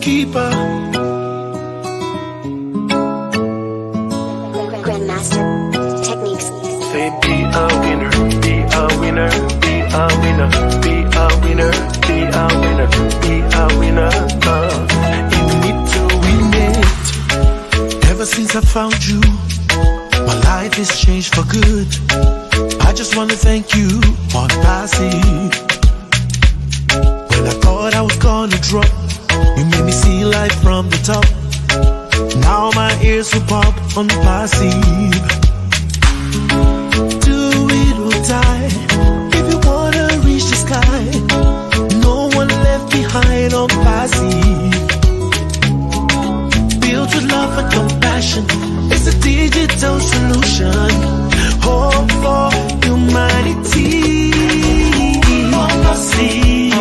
keeper. Grandmaster techniques. Say be a winner, be a winner, be a winner, be a winner, be a winner, be a winner. You need to win it. Ever since I found you, my life has changed for good. I just want to thank you, Onpassive. When I thought I was gonna drop, you made me see life from the top. Now my ears will pop, Onpassive. Do it or die, if you wanna reach the sky. No one left behind, Onpassive. Built with love and compassion, it's a digital solution. Hope for humanity. Onpassive,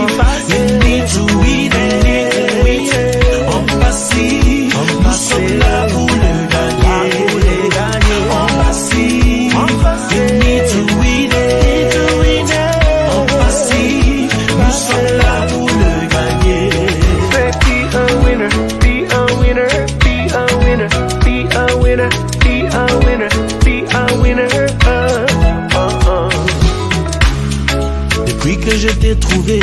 you need to win it. Onpassive, nous sommes là pour le gagner. Onpassive, you need to win it. Onpassive, nous sommes là pour le gagner. Be a winner, be a winner, be a winner, be a winner, be a winner, be a winner. Depuis que je t'ai trouvé,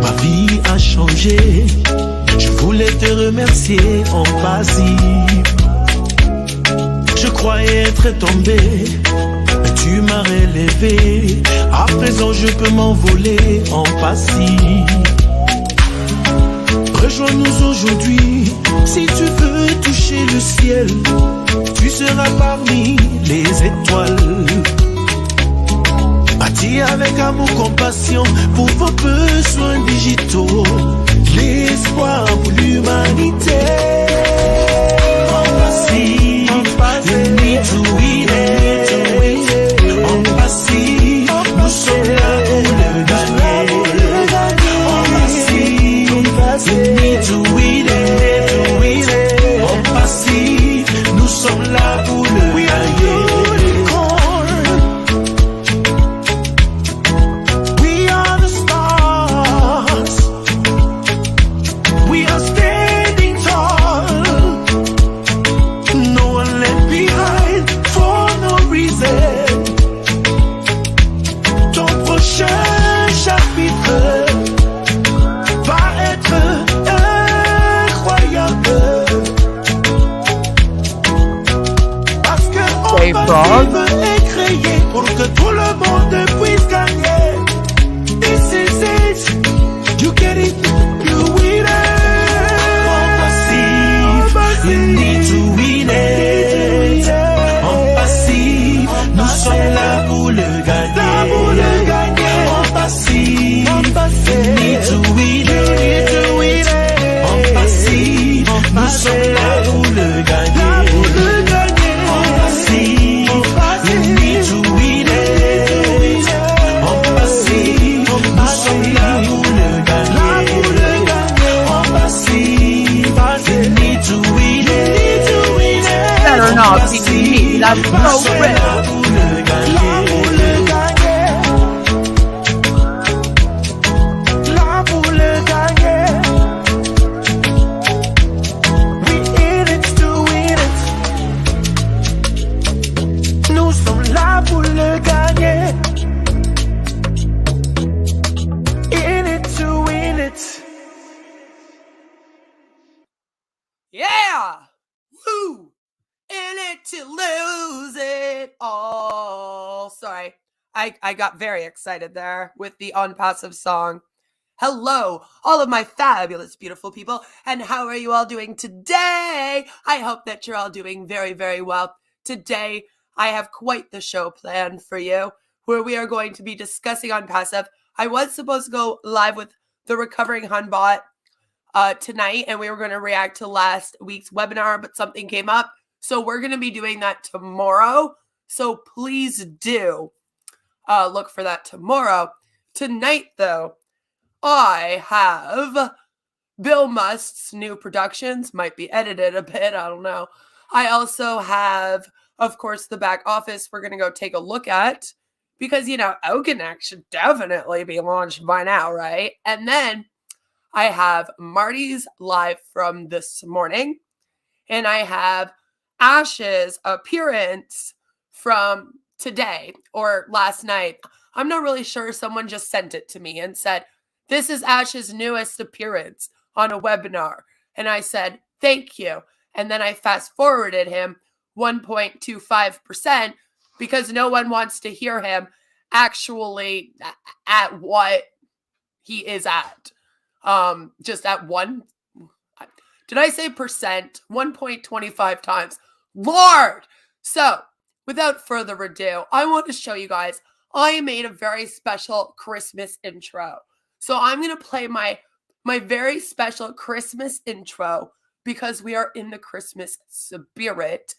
ma vie a changé. Je voulais te remercier, Onpassive. Je croyais être tombé, mais tu m'as relevé. À présent je peux m'envoler, Onpassive. Rejoins-nous aujourd'hui, si tu veux toucher le ciel. Tu seras parmi les étoiles. Bâti avec amour, compassion pour vos besoins digitaux. L'espoir pour l'humanité. Onpassive, you need to win it. Onpassive, nous sommes là pour le gagner. Onpassive, you need to win it. Onpassive, nous sommes là pour le gagner. Est créé pour que tout le monde puisse gagner. This is it, you get it, you win it. Onpassive, you need to win it. Onpassive, nous sommes là pour le gagner. Onpassive, you need to win it. Onpassive, nous sommes là pour le gagner. Better not be me, that's so rich. Yeah! Woo! In it to lose it all. Sorry. I got very excited there with the Onpassive song. Hello, all of my fabulous, beautiful people, and how are you all doing today? I hope that you're all doing very, very well. Today, I have quite the show planned for you, where we are going to be discussing Onpassive. I was supposed to go live with the Recovering Hunbot tonight, and we were going to react to last week's webinar, but something came up. So we're going to be doing that tomorrow. So please do look for that tomorrow. Tonight, though, I have Bill Must's new productions. Might be edited a bit. I don't know. I also have, of course, the back office we're going to go take a look at. Because, you know, Okenek should definitely be launched by now, right? And then I have Marty's live from this morning, and I have Ash's appearance from today or last night. I'm not really sure. Someone just sent it to me and said, this is Ash's newest appearance on a webinar. And I said, thank you. And then I fast forwarded him 1.25% because no one wants to hear him actually at what he is at. Just at one, did I say percent? 1.25 times. Lord! So, without further ado, I want to show you guys, I made a very special Christmas intro. So I'm going to play my very special Christmas intro because we are in the Christmas spirit.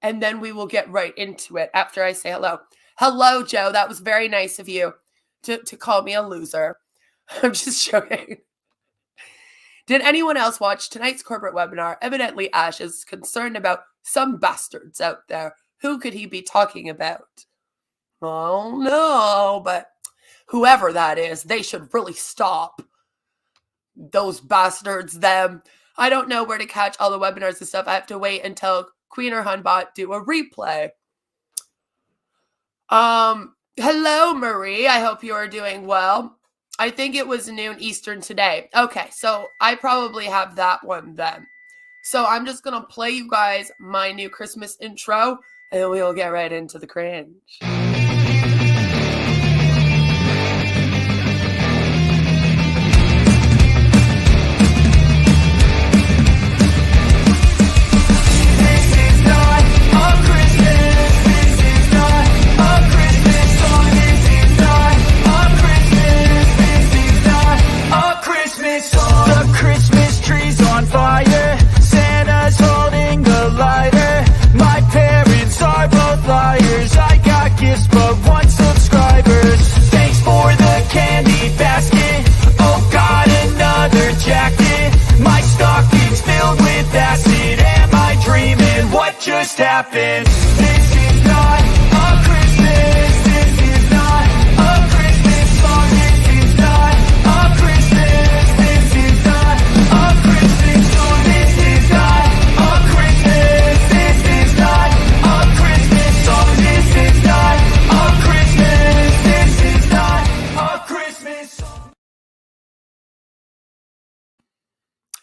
And then we will get right into it after I say hello. Hello, Joe. That was very nice of you to call me a loser. I'm just joking. Did anyone else watch tonight's corporate webinar? Evidently, Ash is concerned about some bastards out there. Who could he be talking about? Oh, no, but whoever that is, they should really stop. Those bastards, them. I don't know where to catch all the webinars and stuff. I have to wait until Queen or Hunbot do a replay. Hello, Marie. I hope you are doing well. I think it was noon Eastern today. Okay, so I probably have that one then. So I'm just going to play you guys my new Christmas intro, and then we'll get right into the cringe. The Christmas tree's on fire. Santa's holding a lighter. My parents are both liars. I got gifts but one subscribers. Thanks for the candy basket. Oh God, another jacket. My stocking's filled with acid. Am I dreaming? What just happened? This is not a Christmas. This is not a Christmas song. This is not a Christmas. This is not a Christmas song. This is not a Christmas. This is not a Christmas song. This is not a Christmas. This is not a Christmas song.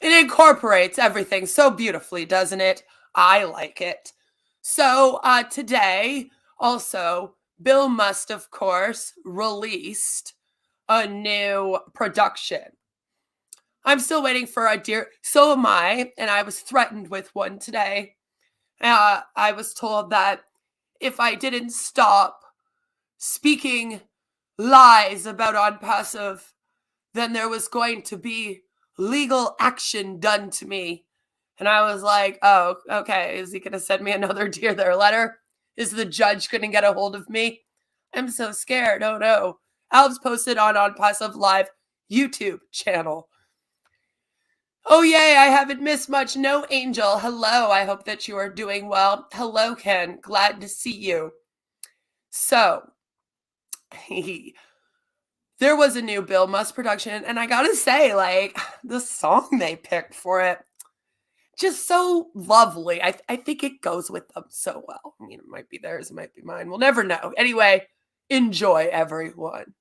It incorporates everything so beautifully, doesn't it? I like it. So today, also, Bill Must, of course, released a new production. I'm still waiting for a deer. So am I, and I was threatened with one today. I was told that if I didn't stop speaking lies about Onpassive, then there was going to be legal action done to me. And I was like, oh, okay. Is he going to send me another Dear There letter? Is the judge going to get a hold of me? I'm so scared. Oh, no. Alves posted on Onpassive Live YouTube channel. Oh, yay. I haven't missed much. No, Angel. Hello. I hope that you are doing well. Hello, Ken. Glad to see you. So, there was a new Bill Must production, and I gotta say, like, the song they picked for it, just so lovely. I think it goes with them so well. I mean, it might be theirs, it might be mine. We'll never know. Anyway, enjoy, everyone.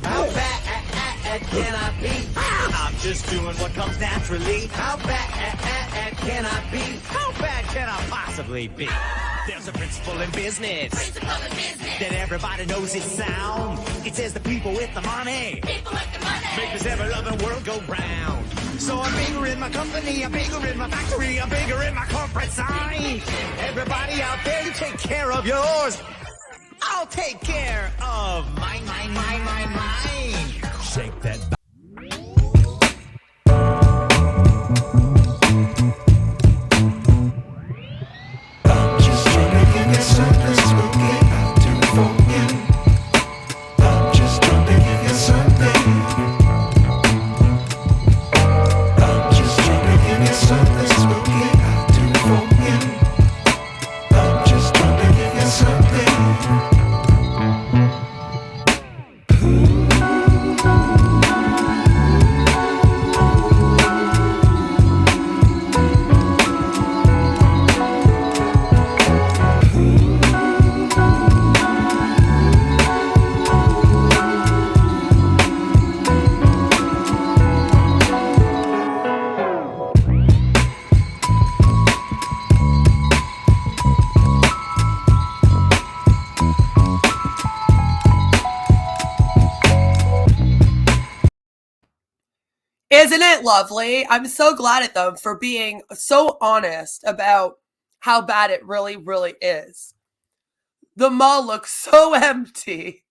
How bad can I be? I'm just doing what comes naturally. How bad can I be? How bad can I possibly be? There's a principle in business that everybody knows is sound. It says the people with the money make this ever-loving world go round. So I'm bigger in my company, I'm bigger in my factory, I'm bigger in my corporate sign. Everybody out there, you take care of yours. I'll take care of mine. Shake that. I'm just trying to give you something spooky out to for you. I'm just trying to give you something. I'm just trying to give you something spooky out to for you. I'm just trying to give you something. it lovely? I'm so glad at them for being so honest about how bad it really, really is. The mall looks so empty.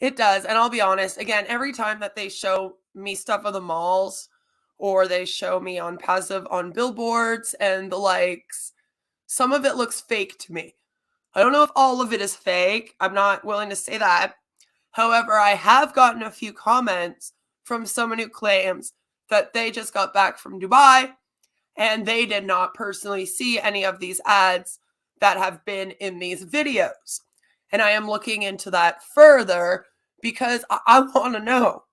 It does. And I'll be honest, again, every time that they show me stuff of the malls or they show me Onpassive on billboards and the likes, some of it looks fake to me. I don't know if all of it is fake. I'm not willing to say that. However, I have gotten a few comments from someone who claims that they just got back from Dubai and they did not personally see any of these ads that have been in these videos. And I am looking into that further because I want to know.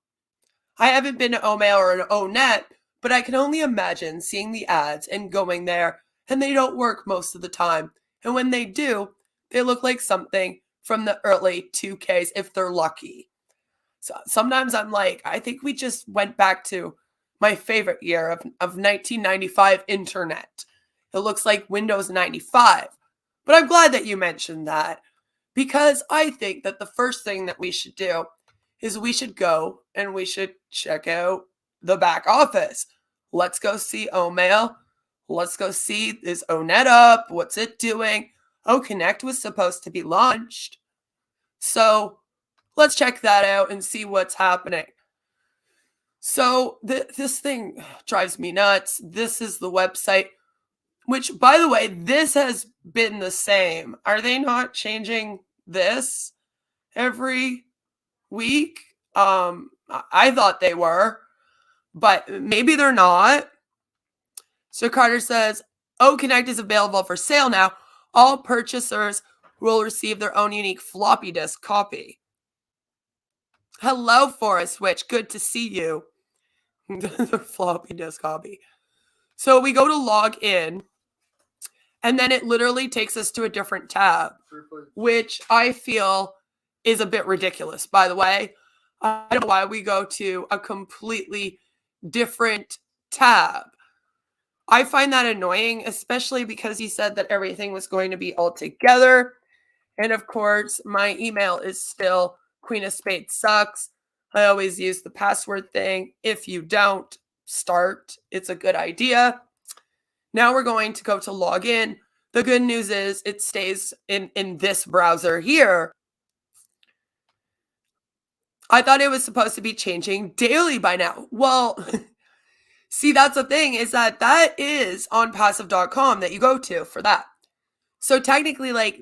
I haven't been to Omail or an Onet, but I can only imagine seeing the ads and going there, and they don't work most of the time. And when they do, they look like something from the early 2Ks if they're lucky. So sometimes I'm like, I think we just went back to my favorite year of 1995 internet. It looks like Windows 95. But I'm glad that you mentioned that because I think that the first thing that we should do is we should go and we should check out the back office. Let's go see Omail. Let's go see, is Onet up? What's it doing? Oh, Connect was supposed to be launched. So let's check that out and see what's happening. So this thing drives me nuts. This is the website, which, by the way, this has been the same. Are they not changing this every week? I thought they were, but maybe they're not. So Carter says, Oh, Connect is available for sale now. All purchasers will receive their own unique floppy disk copy. Hello, Forest Witch. Good to see you. The floppy disk copy. So we go to log in, and then it literally takes us to a different tab, which I feel is a bit ridiculous, by the way. I don't know why we go to a completely different tab. I find that annoying, especially because he said that everything was going to be all together. And of course, my email is still Queen of Spades sucks. I always use the password thing. If you don't start, it's a good idea. Now we're going to go to log in. The good news is it stays in this browser here. I thought it was supposed to be changing daily by now. Well, see, that's the thing, is that is onpassive.com that you go to for that. So technically, like,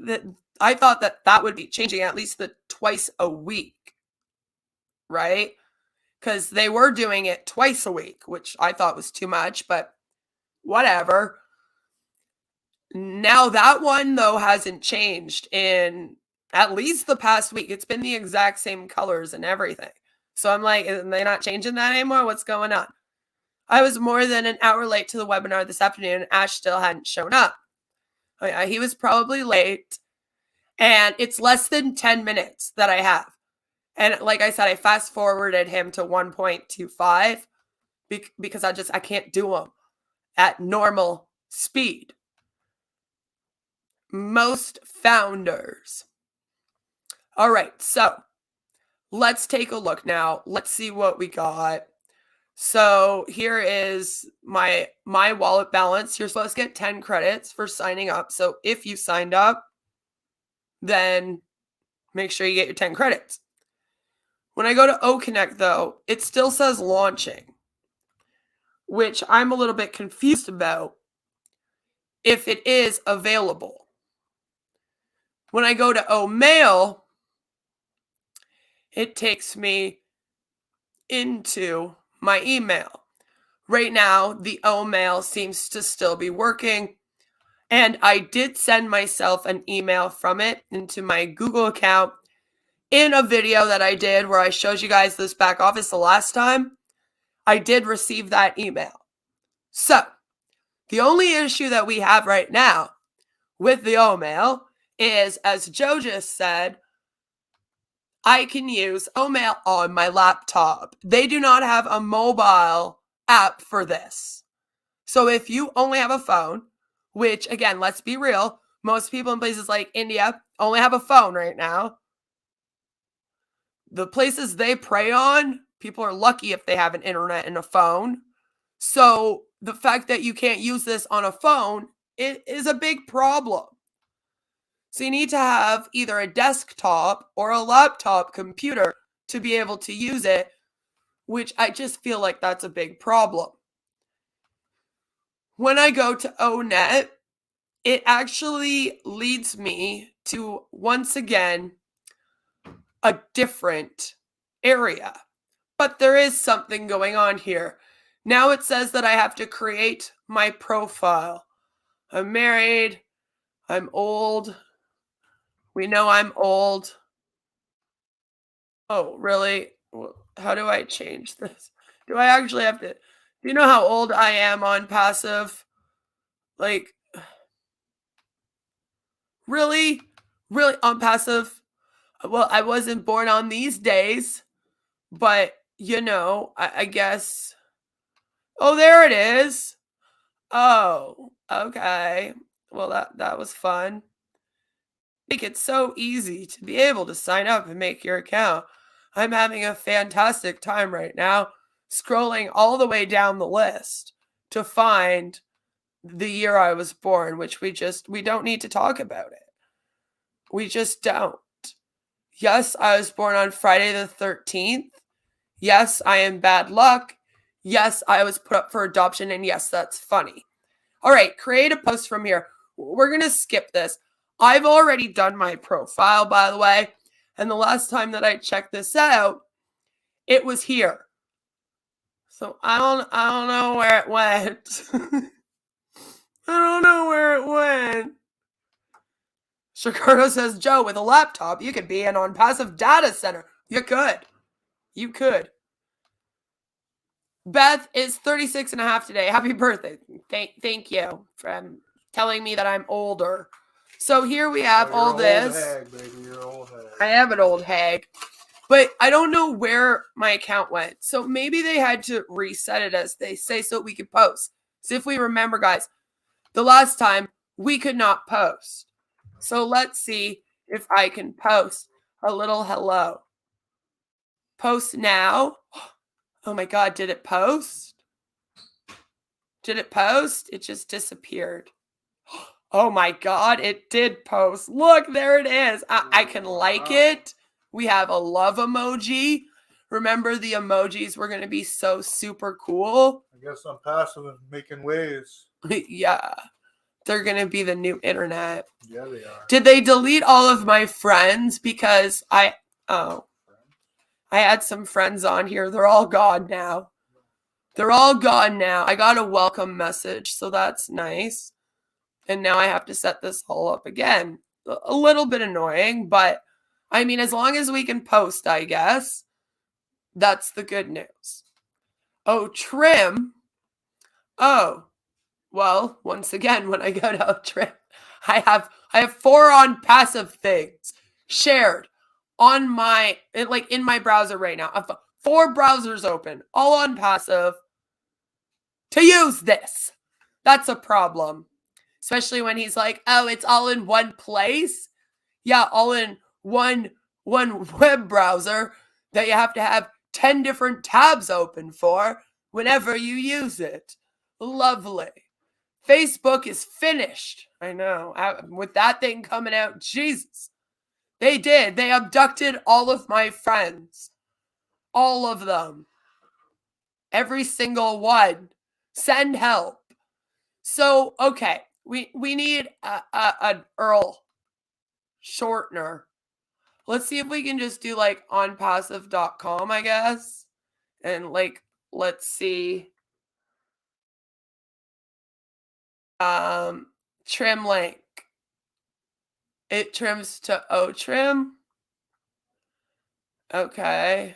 I thought that would be changing at least twice a week, right? Because they were doing it twice a week, which I thought was too much, but whatever. Now that one, though, hasn't changed in at least the past week. It's been the exact same colors and everything. So I'm like, are they not changing that anymore? What's going on? I was more than an hour late to the webinar this afternoon. Ash still hadn't shown up. He was probably late. And it's less than 10 minutes that I have. And like I said, I fast forwarded him to 1.25 because I can't do them at normal speed. Most founders. All right, so let's take a look now. Let's see what we got. So here is my wallet balance. You're supposed to get 10 credits for signing up. So if you signed up, then make sure you get your 10 credits. When I go to OConnect, though, it still says launching, which I'm a little bit confused about if it is available. When I go to Omail, it takes me into my email. Right now, the Omail seems to still be working. And I did send myself an email from it into my Google account in a video that I did where I showed you guys this back office the last time. I did receive that email. So, the only issue that we have right now with the Omail is, as Joe just said, I can use Omail on my laptop. They do not have a mobile app for this. So if you only have a phone, which, again, let's be real, most people in places like India only have a phone right now. The places they prey on People are lucky if they have an internet and a phone. So the fact that you can't use this on a phone is a big problem. So you need to have either a desktop or a laptop computer to be able to use it, which I just feel like that's a big problem. When I go to ONET, it actually leads me to, once again, a different area. But there is something going on here. Now it says that I have to create my profile. I'm married. I'm old. We know I'm old. Oh, really? How do I change this? Do I actually have to? Do you know how old I am Onpassive? Like, really? Really Onpassive? Well, I wasn't born on these days, but you know, I guess. Oh, there it is. Oh, okay. Well, that was fun. Make it so easy to be able to sign up and make your account. I'm having a fantastic time right now, scrolling all the way down the list to find the year I was born, which we don't need to talk about it. We just don't. Yes, I was born on Friday the 13th. Yes, I am bad luck. Yes, I was put up for adoption. And yes, that's funny. All right, create a post from here. We're going to skip this. I've already done my profile, by the way. And the last time that I checked this out, it was here. So I don't know where it went. I don't know where it went. Chicago says, Joe, with a laptop, you could be an Onpassive data center. You could. You could. Beth is 36 and a half today. Happy birthday. Thank you for telling me that I'm older. So here we have all this. Hag, baby. You're an old hag. I am an old hag. But I don't know where my account went. So maybe they had to reset it, as they say, so we could post. So if we remember, guys, the last time we could not post. So let's see if I can post a little hello. Post now. Oh my God, did it post? Did it post? It just disappeared. Oh my God, it did post. Look, there it is. I can like it. We have a love emoji. Remember, the emojis were going to be so super cool. I guess Onpassive and making waves. Yeah. They're going to be the new internet. Yeah, they are. Did they delete all of my friends? Because I had some friends on here. They're all gone now. They're all gone now. I got a welcome message, so that's nice. And now I have to set this all up again. A little bit annoying, but I mean, as long as we can post, I guess, that's the good news. Oh, trim. Oh, well, once again, when I go to trim, I have 4 Onpassive things shared on my, in my browser right now. I have 4 browsers open, all Onpassive, to use this. That's a problem. Especially when he's like, oh, it's all in one place. Yeah, all in one web browser that you have to have 10 different tabs open for whenever you use it. Lovely. Facebook is finished. I know. With that thing coming out, Jesus. They did. They abducted all of my friends. All of them. Every single one. Send help. So, okay. We need an URL shortener. Let's see if we can just do like onpassive.com, I guess. And like, let's see. Trim link. It trims to trim. Okay.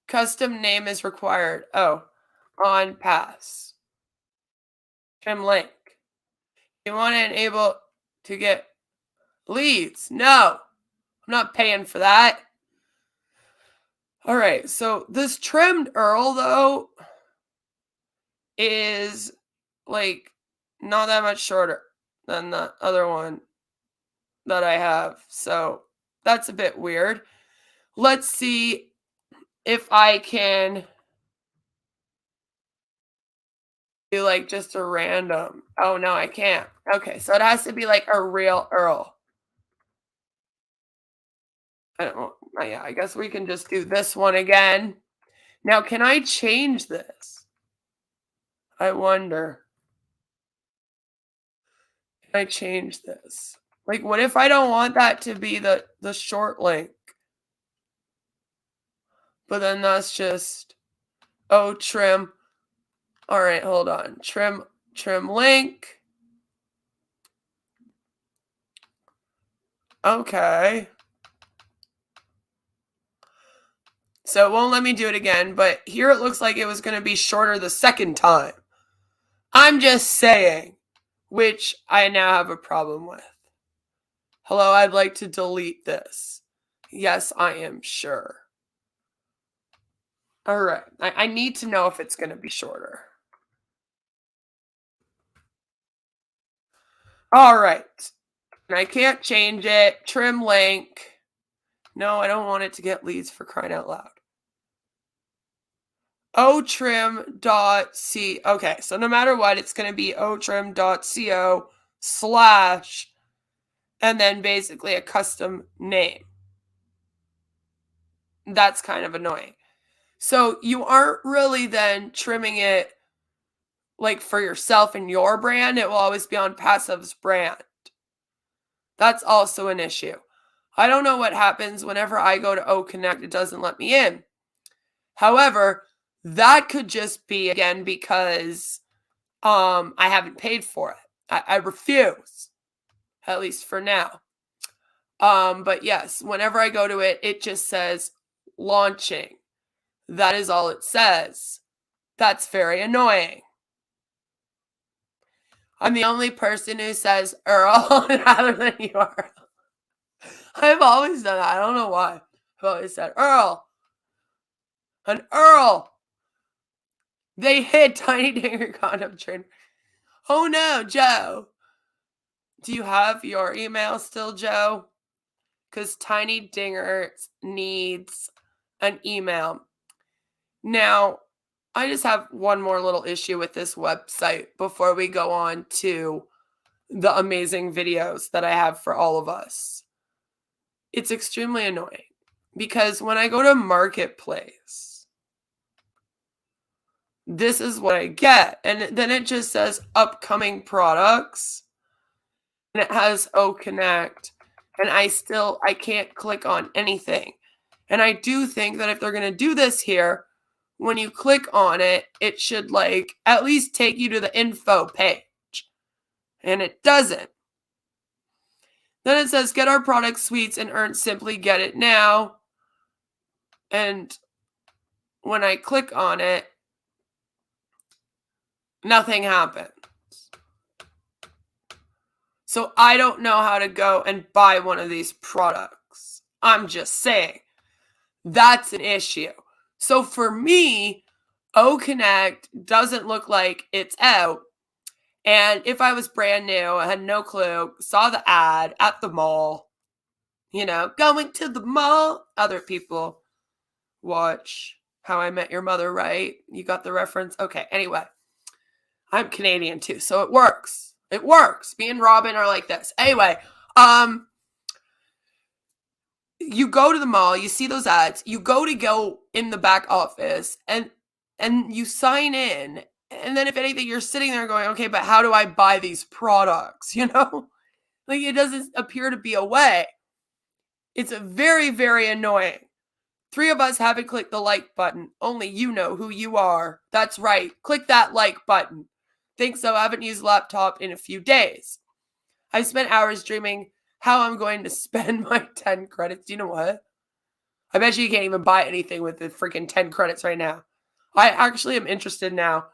Custom name is required. Oh, Onpass. Trim link. You want to enable to get leads? No, I'm not paying for that. All right, so this trimmed URL though is like not that much shorter than the other one that I have. So that's a bit weird. Let's see if I can do like just a random. Oh no, I can't. Okay, so it has to be like a real Earl. I don't know. Yeah, I guess we can just do this one again. Now, can I change this? I wonder. Can I change this? Like, what if I don't want that to be the short link? But then that's just, oh, trim. All right, hold on. Trim link. Okay. So it won't let me do it again, but here it looks like it was going to be shorter the second time. I'm just saying, which I now have a problem with. Hello, I'd like to delete this. Yes, I am sure. All right, I need to know if it's going to be shorter. All right, and I can't change it. Trim link. No, I don't want it to get leads, for crying out loud. otrim.c. Okay, so no matter what, it's going to be otrim.co/ and then basically a custom name. That's kind of annoying. So you aren't really then trimming it like for yourself and your brand. It will always be Onpassive's brand. That's also an issue. I don't know what happens whenever I go to Connect, it doesn't let me in. However, that could just be, again, because I haven't paid for it. I refuse, at least for now. But yes, whenever I go to it, it just says launching. That is all it says. That's very annoying. I'm the only person who says Earl rather than you are. I've always done that. I don't know why. I've always said Earl. An Earl. They hit Tiny Dinger condom trainer. Oh no, Joe. Do you have your email still, Joe? Because Tiny Dinger needs an email. Now, I just have one more little issue with this website before we go on to the amazing videos that I have for all of us. It's extremely annoying because when I go to Marketplace, this is what I get. And then it just says upcoming products. And it has Connect. And I can't click on anything. And I do think that if they're going to do this here, when you click on it, it should like at least take you to the info page. And it doesn't. Then it says get our product suites and earn simply get it now. And when I click on it, nothing happens. So I don't know how to go and buy one of these products. I'm just saying. That's an issue. So for me, Connect doesn't look like it's out. And if I was brand new, I had no clue, saw the ad at the mall, going to the mall. Other people watch How I Met Your Mother, right? You got the reference? Okay, anyway. I'm Canadian too, so it works. It works. Me and Robin are like this. Anyway, you go to the mall, you see those ads, you go in the back office and you sign in. And then if anything, you're sitting there going, okay, but how do I buy these products? Like it doesn't appear to be a way. It's very, very annoying. 3 of us haven't clicked the like button. Only you know who you are. That's right. Click that like button. Think so. I haven't used laptop in a few days. I spent hours dreaming how I'm going to spend my 10 credits. Do you know what? I bet you can't even buy anything with the freaking 10 credits right now. I actually am interested now.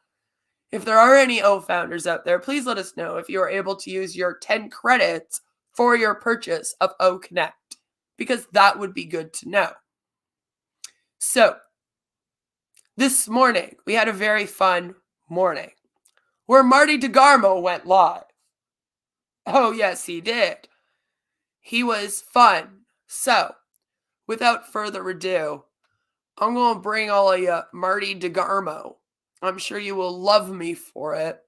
If there are any founders out there, please let us know if you are able to use your 10 credits for your purchase of Connect, because that would be good to know. So, this morning, we had a very fun morning where Marty DeGarmo went live. Oh, yes, he did. He was fun. So, without further ado, I'm going to bring all of you Marty DeGarmo. I'm sure you will love me for it.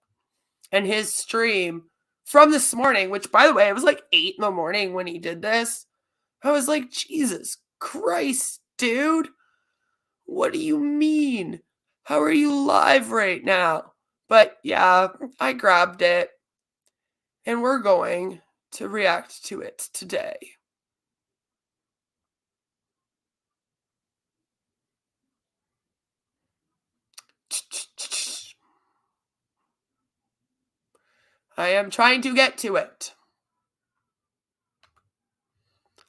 And his stream from this morning, which, by the way, it was like 8 in the morning when he did this. I was like, Jesus Christ, dude. What do you mean? How are you live right now? But yeah, I grabbed it. And we're going to react to it today. I am trying to get to it.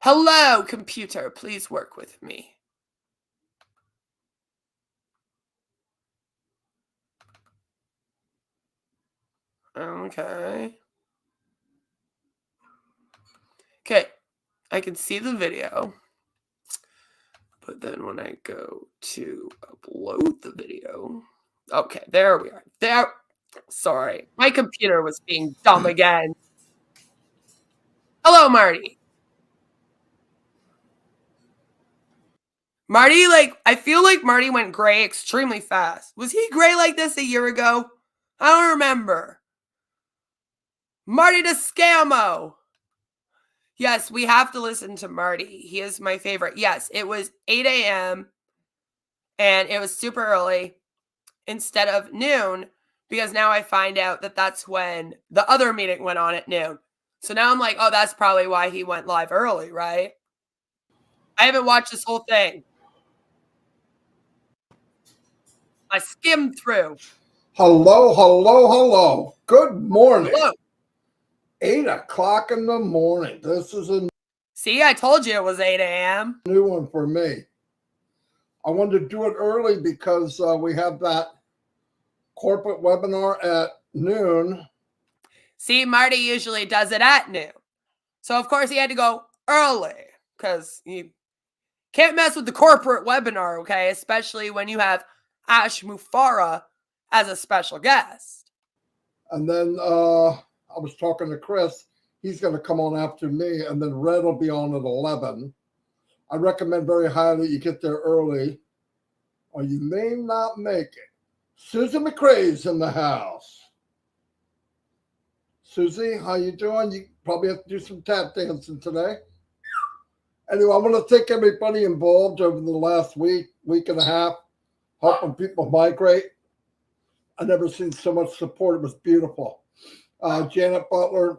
Hello, computer. Please work with me. Okay. Okay. I can see the video. But then when I go to upload the video. Okay, there we are. There. Sorry. My computer was being dumb again. Hello, Marty. Marty, I feel like Marty went gray extremely fast. Was he gray like this a year ago? I don't remember. Marty DeGarmo. Yes, we have to listen to Marty. He is my favorite. Yes, it was 8 a.m. and it was super early instead of noon because now I find out that that's when the other meeting went on at noon. So now I'm like, oh, that's probably why he went live early, right? I haven't watched this whole thing. I skimmed through. Hello, hello, hello. Good morning. Hello. 8 o'clock in the morning. This is a See, I told you it was 8 a.m. new one for me. I wanted to do it early because we have that corporate webinar at noon. See, Marty usually does it at noon. So, of course, he had to go early because you can't mess with the corporate webinar, okay? Especially when you have Ash Mufara as a special guest. And then I was talking to Chris. He's going to come on after me, and then Red will be on at 11. I recommend very highly you get there early, or you may not make it. Susan McCrae's in the house. Susie, how you doing? You probably have to do some tap dancing today. Anyway, I want to thank everybody involved over the last week and a half, helping people migrate. I never seen so much support. It was beautiful. Janet Butler,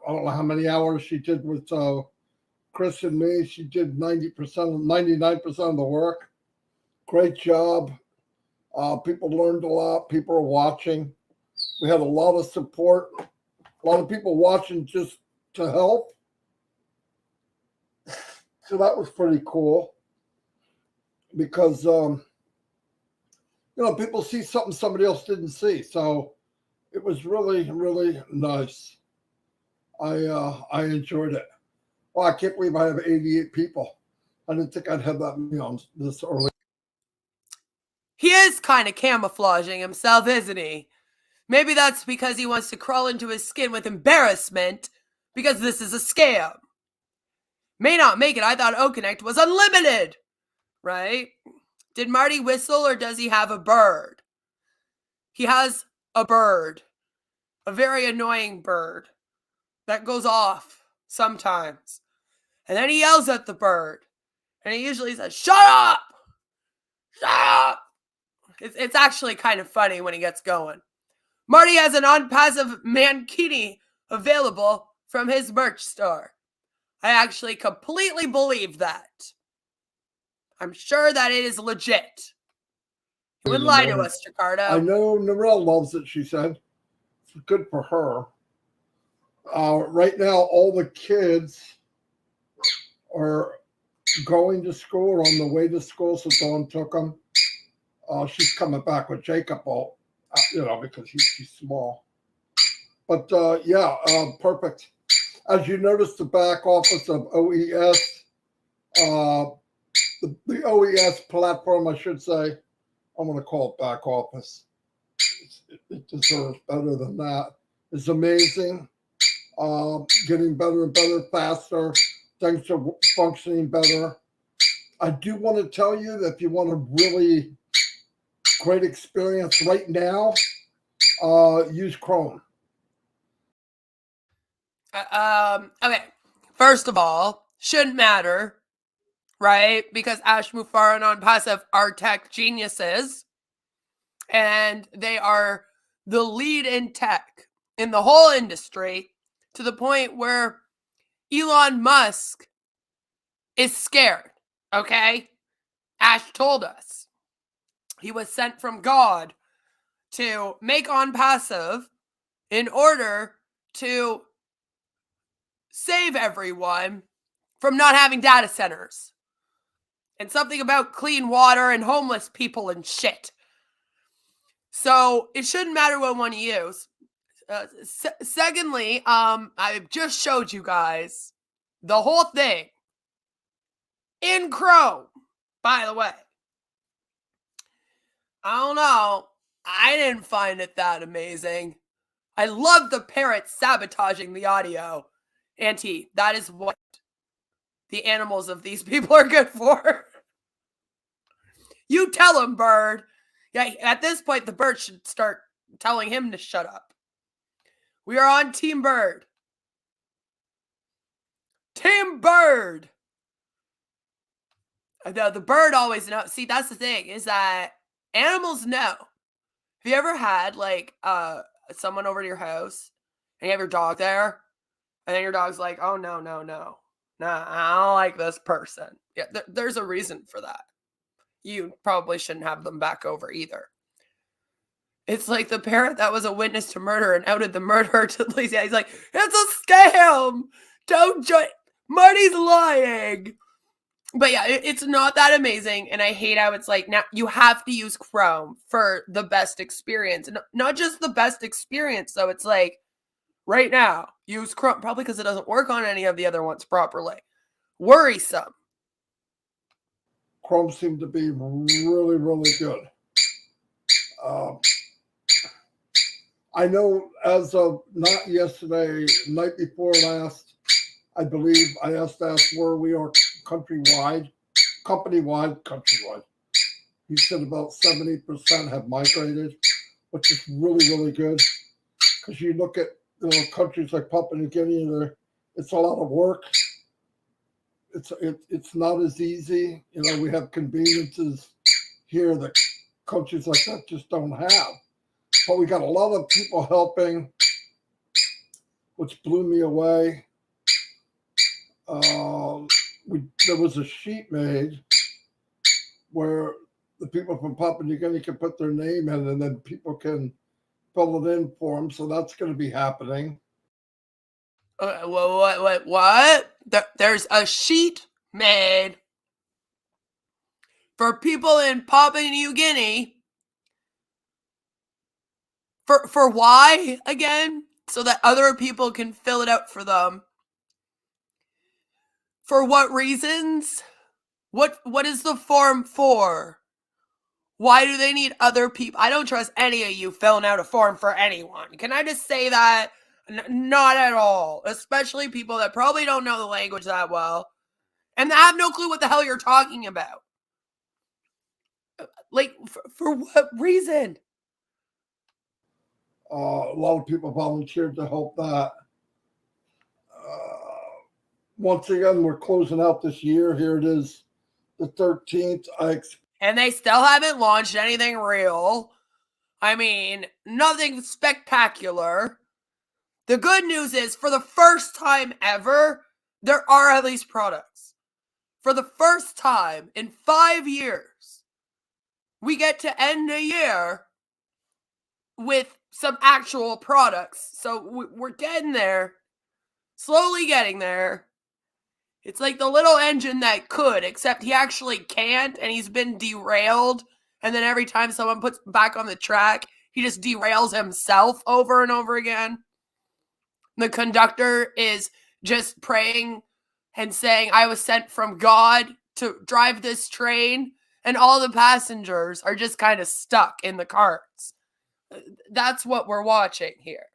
I don't know how many hours she did with Chris and me. She did 99% of the work. Great job. People learned a lot. People are watching. We had a lot of support. A lot of people watching just to help. So that was pretty cool because, people see something somebody else didn't see. So it was really, really nice. I enjoyed it. Well, I can't believe I have 88 people. I didn't think I'd have that many on this early. He is kind of camouflaging himself, isn't he? Maybe that's because he wants to crawl into his skin with embarrassment because this is a scam. May not make it. I thought O-Connect was unlimited, right? Did Marty whistle or does he have a bird? He has a bird, a very annoying bird that goes off sometimes. And then he yells at the bird. And he usually says, "Shut up! Shut up!" It's actually kind of funny when he gets going. Marty has an Onpassive mankini available from his merch store. I actually completely believe that. I'm sure that it is legit. You wouldn't lie to us, Ricardo. I know Narelle loves it, she said. It's good for her. Right now, all the kids are going to school or on the way to school, so Dawn took them. She's coming back with Jacob, because he's small. But perfect. As you notice, the back office of OES, the OES platform, I should say, I'm going to call it back office. It deserves better than that. It's amazing. Getting better and better, faster. Things are functioning better. I do want to tell you that if you want a really great experience right now, use Chrome. Okay. First of all, shouldn't matter, right? Because Ash Mufara and Onpassive are tech geniuses, and they are the lead in tech in the whole industry, to the point where Elon Musk is scared. Okay? Ash told us he was sent from God to make Onpassive in order to save everyone from not having data centers and something about clean water and homeless people and shit. So it shouldn't matter what one you use. Secondly, I just showed you guys the whole thing in Chrome, by the way. I don't know. I didn't find it that amazing. I love the parrot sabotaging the audio. Auntie, that is what the animals of these people are good for. You tell him, bird. Yeah, at this point, the bird should start telling him to shut up. We are on Team Bird. Team Bird. The bird always knows. See, that's the thing, is that animals know. Have you ever had, like, someone over to your house and you have your dog there, and then your dog's like, oh, no. Nah, I don't like this person. Yeah, there's a reason for that. You probably shouldn't have them back over either. It's like the parrot that was a witness to murder and outed the murderer to the police. Yeah, he's like, it's a scam. Don't join. Marty's lying. But yeah, it's not that amazing. And I hate how it's like, now you have to use Chrome for the best experience. And not just the best experience, though. It's like, right now, use Chrome. Probably because it doesn't work on any of the other ones properly. Worrisome. Chrome seemed to be really, really good. I know as of not yesterday, night before last, I believe I asked Ash where we are company-wide. He said about 70% have migrated, which is really, really good. Because you look at countries like Papua New Guinea, it's a lot of work. It's not as easy. We have conveniences here that countries like that just don't have. But we got a lot of people helping, which blew me away. There was a sheet made where the people from Papua New Guinea can put their name in, and then people can fill it in for them. So that's going to be happening. What? There's a sheet made for people in Papua New Guinea. For why, again? So that other people can fill it out for them. For what reasons? What is the form for? Why do they need other people? I don't trust any of you filling out a form for anyone. Can I just say that? Not at all. Especially people that probably don't know the language that well and that have no clue what the hell you're talking about. Like, for what reason? A lot of people volunteered to help that. Once again, we're closing out this year. Here it is, the 13th. And they still haven't launched anything real. I mean, nothing spectacular. The good news is, for the first time ever, there are at least products. For the first time in 5 years, we get to end a year with some actual products. So we're getting there. Slowly getting there. It's like the little engine that could, except he actually can't, and he's been derailed. And then every time someone puts back on the track, he just derails himself over and over again. The conductor is just praying and saying, I was sent from God to drive this train. And all the passengers are just kind of stuck in the carts. That's what we're watching here.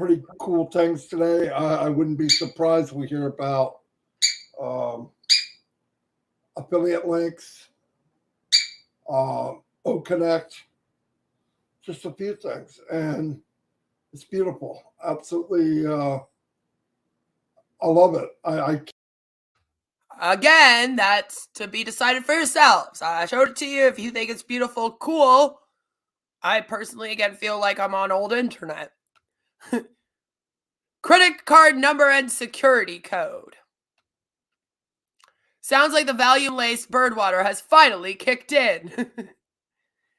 pretty cool things today. I wouldn't be surprised we hear about affiliate links, OConnect, just a few things. And it's beautiful. Absolutely. I love it. I Again, that's to be decided for yourselves. I showed it to you. If you think it's beautiful, cool. I personally, again, feel like I'm on old internet. Credit card number and security code. Sounds like the volume-laced birdwater has finally kicked in.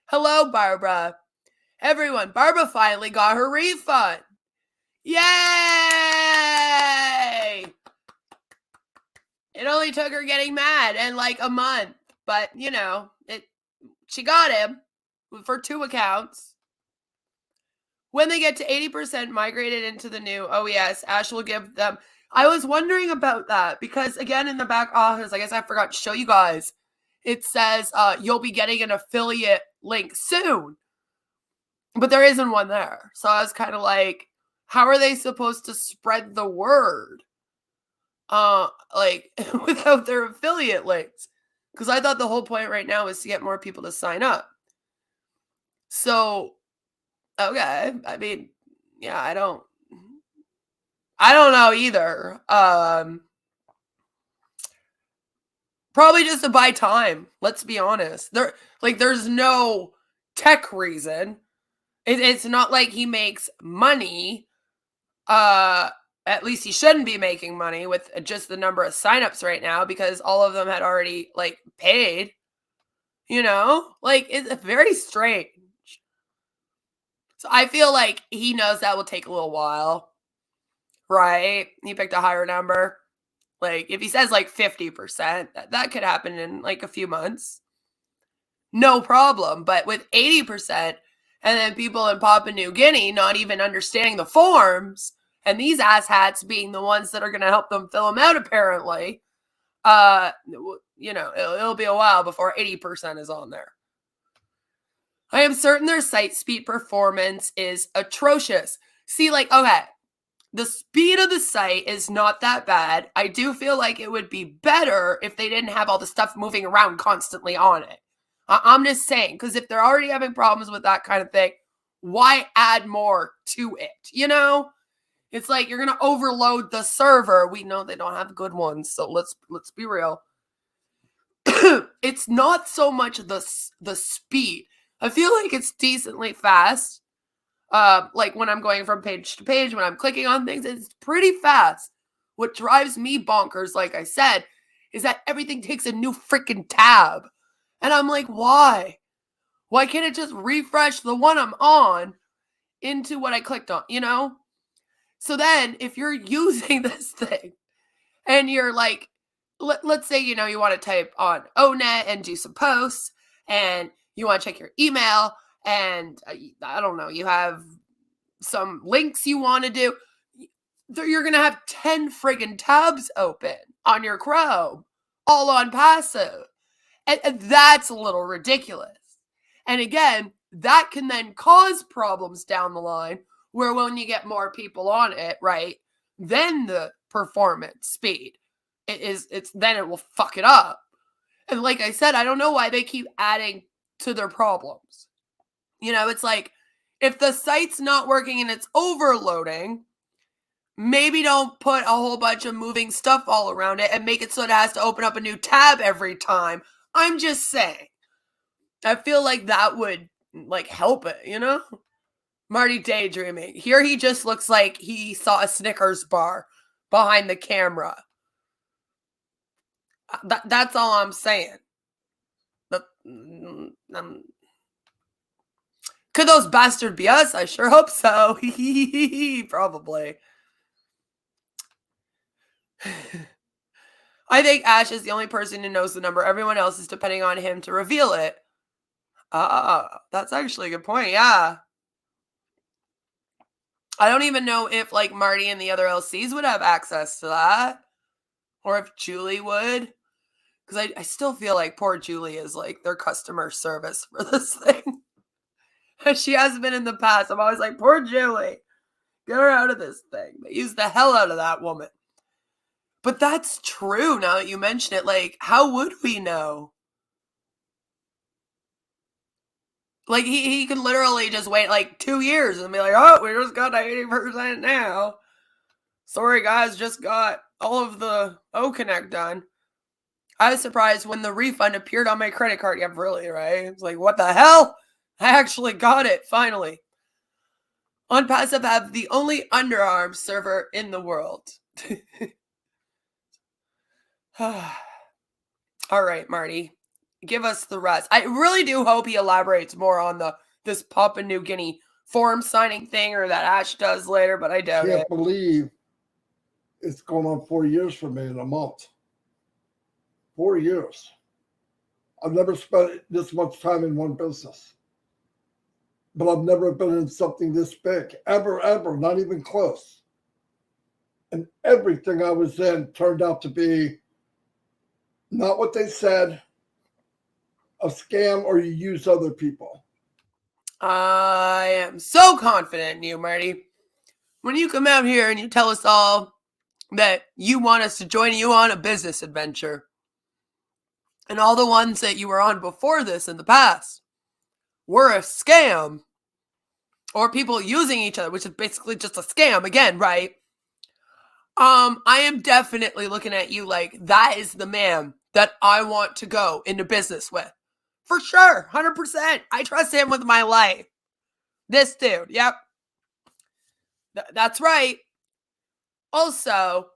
Hello, Barbara. Everyone, Barbara finally got her refund. Yay! It only took her getting mad and like a month, but you know, she got him for 2 accounts. When they get to 80% migrated into the new OES, Ash will give them. I was wondering about that because again, in the back office, I guess I forgot to show you guys. It says you'll be getting an affiliate link soon, but there isn't one there. So I was kind of like, how are they supposed to spread the word? Like without their affiliate links, because I thought the whole point right now is to get more people to sign up. So, okay, I mean, yeah, I don't know either. Probably just to buy time. Let's be honest. There's no tech reason. It's not like he makes money. At least he shouldn't be making money with just the number of signups right now because all of them had already like paid, you know, like it's very strange. So I feel like he knows that will take a little while, right? He picked a higher number. Like if he says like 50%, that could happen in like a few months. No problem. But with 80% and then people in Papua New Guinea not even understanding the forms, and these asshats being the ones that are going to help them fill them out, apparently, you know, it'll be a while before 80% is on there. I am certain their site speed performance is atrocious. See, like, okay, the speed of the site is not that bad. I do feel like it would be better if they didn't have all the stuff moving around constantly on it. I'm just saying, because if they're already having problems with that kind of thing, why add more to it, you know? It's like you're going to overload the server. We know they don't have good ones, so let's be real. It's not so much the speed. I feel like it's decently fast. Like when I'm going from page to page, when I'm clicking on things, it's pretty fast. What drives me bonkers, like I said, is that everything takes a new freaking tab. And I'm like, why? Why can't it just refresh the one I'm on into what I clicked on, you know? So then if you're using this thing and you're like, let's say, you know, you want to type on ONET and do some posts and you want to check your email and I don't know, you have some links you want to do. You're going to have 10 friggin' tabs open on your Chrome, all Onpassive. And that's a little ridiculous. And again, that can then cause problems down the line where when you get more people on it, right, then the performance speed then it will fuck it up. And like I said, I don't know why they keep adding to their problems. You know, it's like if the site's not working and it's overloading, maybe don't put a whole bunch of moving stuff all around it and make it so it has to open up a new tab every time. I'm just saying. I feel like that would like help it, you know? Marty daydreaming. Here he just looks like he saw a Snickers bar behind the camera. That's all I'm saying. Could those bastards be us? I sure hope so. Probably. I think Ash is the only person who knows the number. Everyone else is depending on him to reveal it. That's actually a good point. Yeah. I don't even know if like Marty and the other LCs would have access to that. Or if Julie would. Because I still feel like poor Julie is like their customer service for this thing. She has been in the past. I'm always like, poor Julie. Get her out of this thing. They used the hell out of that woman. But that's true now that you mention it. Like, how would we know? Like, he could literally just wait like 2 years and be like, oh, we just got 80% now. Sorry, guys, just got all of the O-Connect done. I was surprised when the refund appeared on my credit card. Yeah, really, right? It's like, what the hell? I actually got it, finally. Onpassive have the only underarm server in the world. All right, Marty. Give us the rest. I really do hope he elaborates more on this Papua New Guinea form signing thing or that Ash does later, but I doubt Can't it. believe it's going on 4 years for me in a month. 4 years. I've never spent this much time in one business. But I've never been in something this big. Ever, not even close. And everything I was in turned out to be not what they said, a scam, or you use other people. I am so confident in you, Marty. When you come out here and you tell us all that you want us to join you on a business adventure, and all the ones that you were on before this in the past were a scam, or people using each other, which is basically just a scam again, right? I am definitely looking at you like that is the man that I want to go into business with. For sure, 100%. I trust him with my life. This dude, yep. That's right. Also,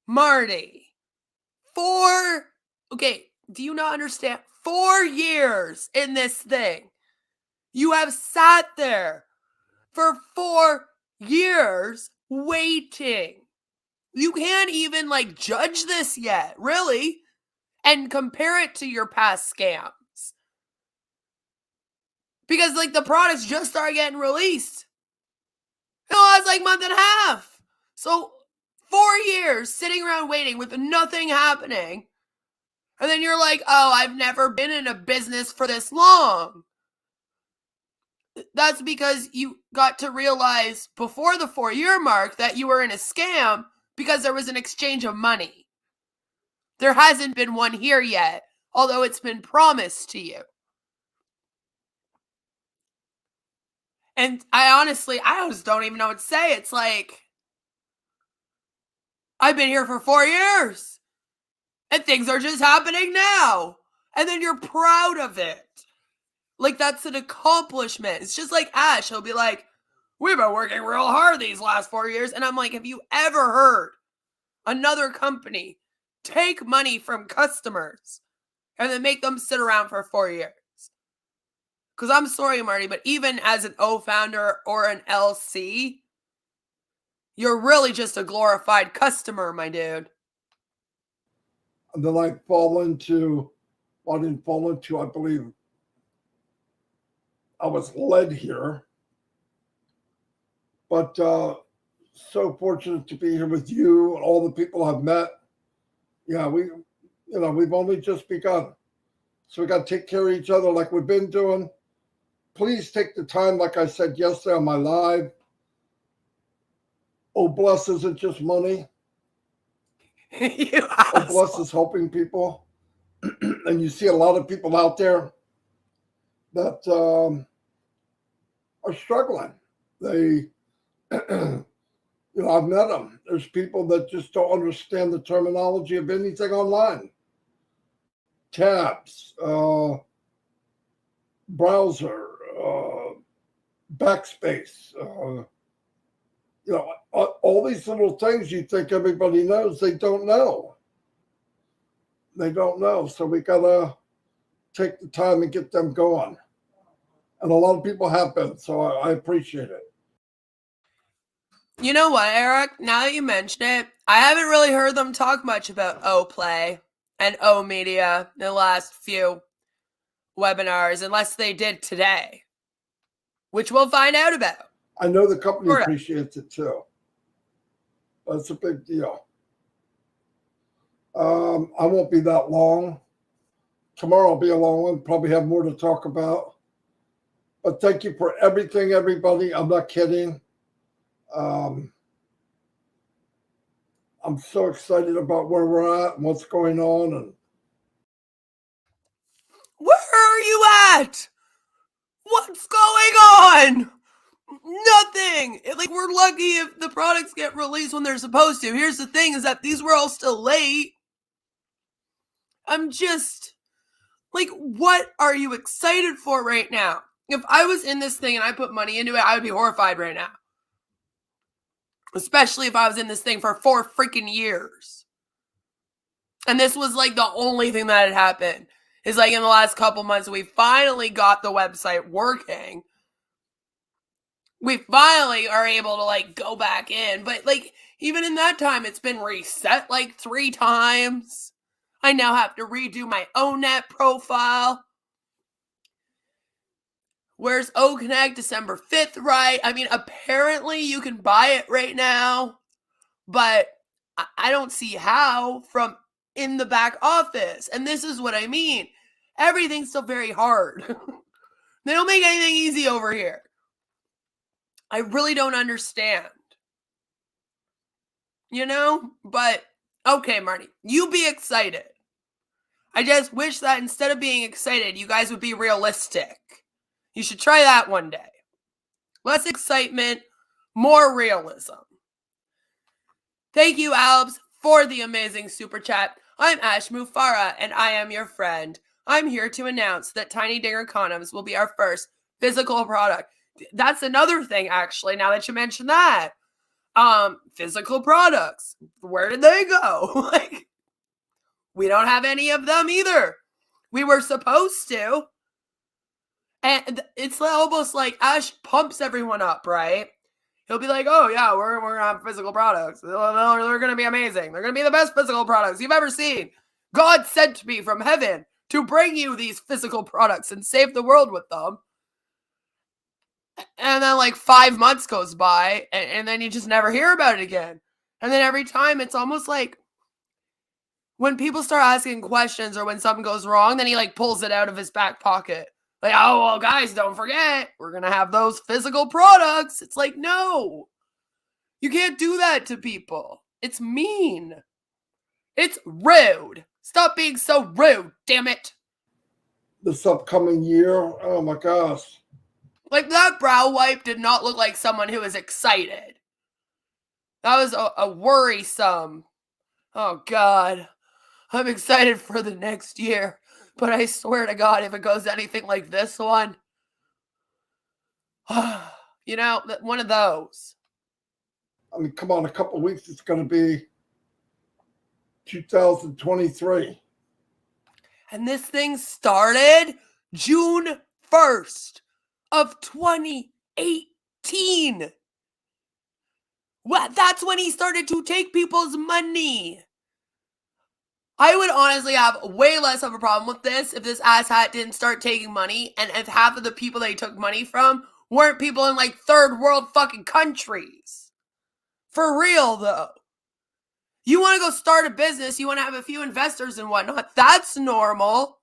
Marty, okay, do you not understand? 4 years in this thing. You have sat there for 4 years waiting. You can't even like judge this yet, really, and compare it to your past scams. Because like the products just started getting released. That's like a month and a half. So 4 years sitting around waiting with nothing happening. And then you're like, oh, I've never been in a business for this long. That's because you got to realize before the 4-year mark that you were in a scam because there was an exchange of money. There hasn't been one here yet, although it's been promised to you. And I just don't even know what to say. It's like, I've been here for 4 years and things are just happening now. And then you're proud of it. Like, that's an accomplishment. It's just like Ash. He'll be like, we've been working real hard these last 4 years. And I'm like, have you ever heard another company take money from customers and then make them sit around for 4 years? Because I'm sorry, Marty, but even as an O founder or an LC, you're really just a glorified customer, my dude. And then I didn't fall into, I believe, I was led here. But so fortunate to be here with you and all the people I've met. Yeah, we've only just begun. So we got to take care of each other like we've been doing. Please take the time, like I said yesterday on my live. Oh, bless isn't just money. Oh, bless is helping people. And you see a lot of people out there that are struggling. They, I've met them. There's people that just don't understand the terminology of anything online. Tabs, browser, backspace, all these little things you think everybody knows, they don't know. They don't know. So we got to take the time and get them going. And a lot of people have been, so I appreciate it. You know what, Eric? Now that you mention it, I haven't really heard them talk much about O-Play and O-Media in the last few webinars, unless they did today, which we'll find out about. I know the company appreciates it too. But it's a big deal. I won't be that long. Tomorrow will be a long one. Probably have more to talk about. But thank you for everything, everybody. I'm not kidding. I'm so excited about where we're at and what's going on. And Where are you at? What's going on? Nothing. Like, we're lucky if the products get released when they're supposed to. Here's the thing, is that these were all still late. I'm just like, what are you excited for right now? If I was in this thing and I put money into it, I would be horrified right now. Especially if I was in this thing for 4 freaking years. And this was like the only thing that had happened. Is like in the last couple months, we finally got the website working. We finally are able to like go back in. But like, even in that time, it's been reset like 3 times. I now have to redo my ONET profile. Where's OConnect December 5th, right? I mean, apparently you can buy it right now, but I don't see how from in the back office. And this is what I mean. Everything's still very hard. They don't make anything easy over here. I really don't understand. You know? But, okay, Marty, you be excited. I just wish that instead of being excited, you guys would be realistic. You should try that one day. Less excitement, more realism. Thank you, Albs, for the amazing super chat. I'm Ash Mufara, and I am your friend. I'm here to announce that Tiny Dinger Condoms will be our first physical product. That's another thing, actually, now that you mention that. Physical products. Where did they go? Like, we don't have any of them either. We were supposed to. And it's almost like Ash pumps everyone up, right? He'll be like, oh, yeah, we're going to have physical products. They're going to be amazing. They're going to be the best physical products you've ever seen. God sent me from heaven to bring you these physical products and save the world with them. And then like 5 months goes by, and then you just never hear about it again. And then every time it's almost like when people start asking questions or when something goes wrong, then he like pulls it out of his back pocket. Like, oh, well, guys, don't forget, we're going to have those physical products. It's like, no, you can't do that to people. It's mean. It's rude. Stop being so rude, damn it. this upcoming year, oh my gosh. Like, that brow wipe did not look like someone who was excited. That was a worrisome. Oh, God. I'm excited for the next year. But I swear to God, if it goes anything like this one, you know, one of those. I mean, come on, a couple of weeks, it's going to be 2023. And this thing started June 1st of 2018. Well, that's when he started to take people's money. I would honestly have way less of a problem with this if this asshat didn't start taking money, and if half of the people they took money from weren't people in like third world fucking countries. For real though. You want to go start a business, you want to have a few investors and whatnot, that's normal.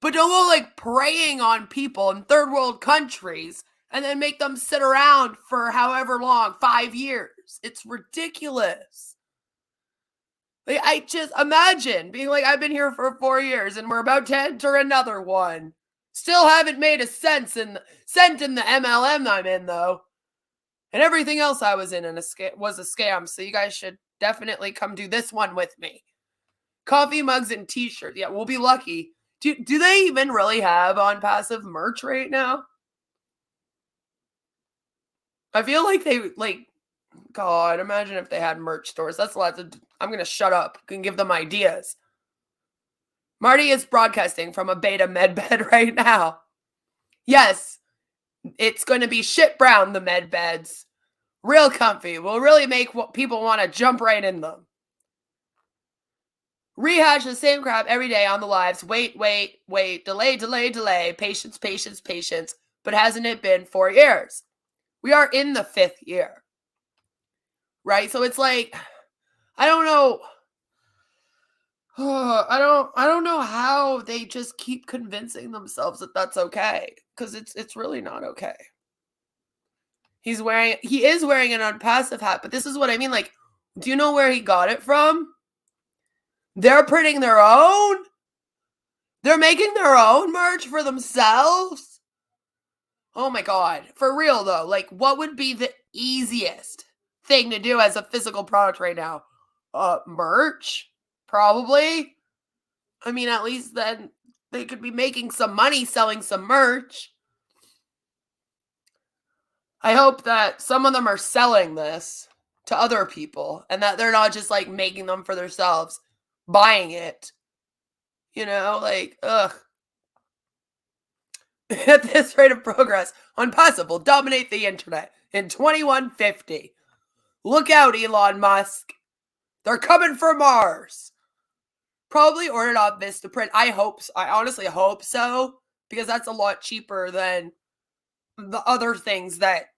But don't go like preying on people in third world countries and then make them sit around for however long, 5 years. It's ridiculous. Like, I just imagine being like, I've been here for 4 years and we're about to enter another one. Still haven't made a cent in the MLM I'm in though. And everything else I was in was a scam. So you guys should definitely come do this one with me. Coffee mugs and t-shirts. Yeah, we'll be lucky. Do they even really have Onpassive merch right now? I feel like they God, imagine if they had merch stores. That's a lot. I'm going to shut up and give them ideas. Marty is broadcasting from a beta med bed right now. Yes, it's going to be shit brown, the med beds. Real comfy. Will really make people want to jump right in them. Rehash the same crap every day on the lives. Wait. Delay. Patience. But hasn't it been 4 years? We are in the 5th year. Right? So it's like, I don't know. I don't know how they just keep convincing themselves that that's okay. Because it's really not okay. He is wearing an Onpassive hat, but this is what I mean. Like, do you know where he got it from? They're printing their own. They're making their own merch for themselves. Oh my God. For real though, like what would be the easiest thing to do as a physical product right now? Merch? Probably. I mean, at least then they could be making some money selling some merch. I hope that some of them are selling this to other people and that they're not just like making them for themselves, buying it. You know, like, ugh. At this rate of progress, Onpassive will dominate the internet in 2150. Look out, Elon Musk. They're coming for Mars. Probably ordered off Vistaprint. I hope so. I honestly hope so, because that's a lot cheaper than the other things that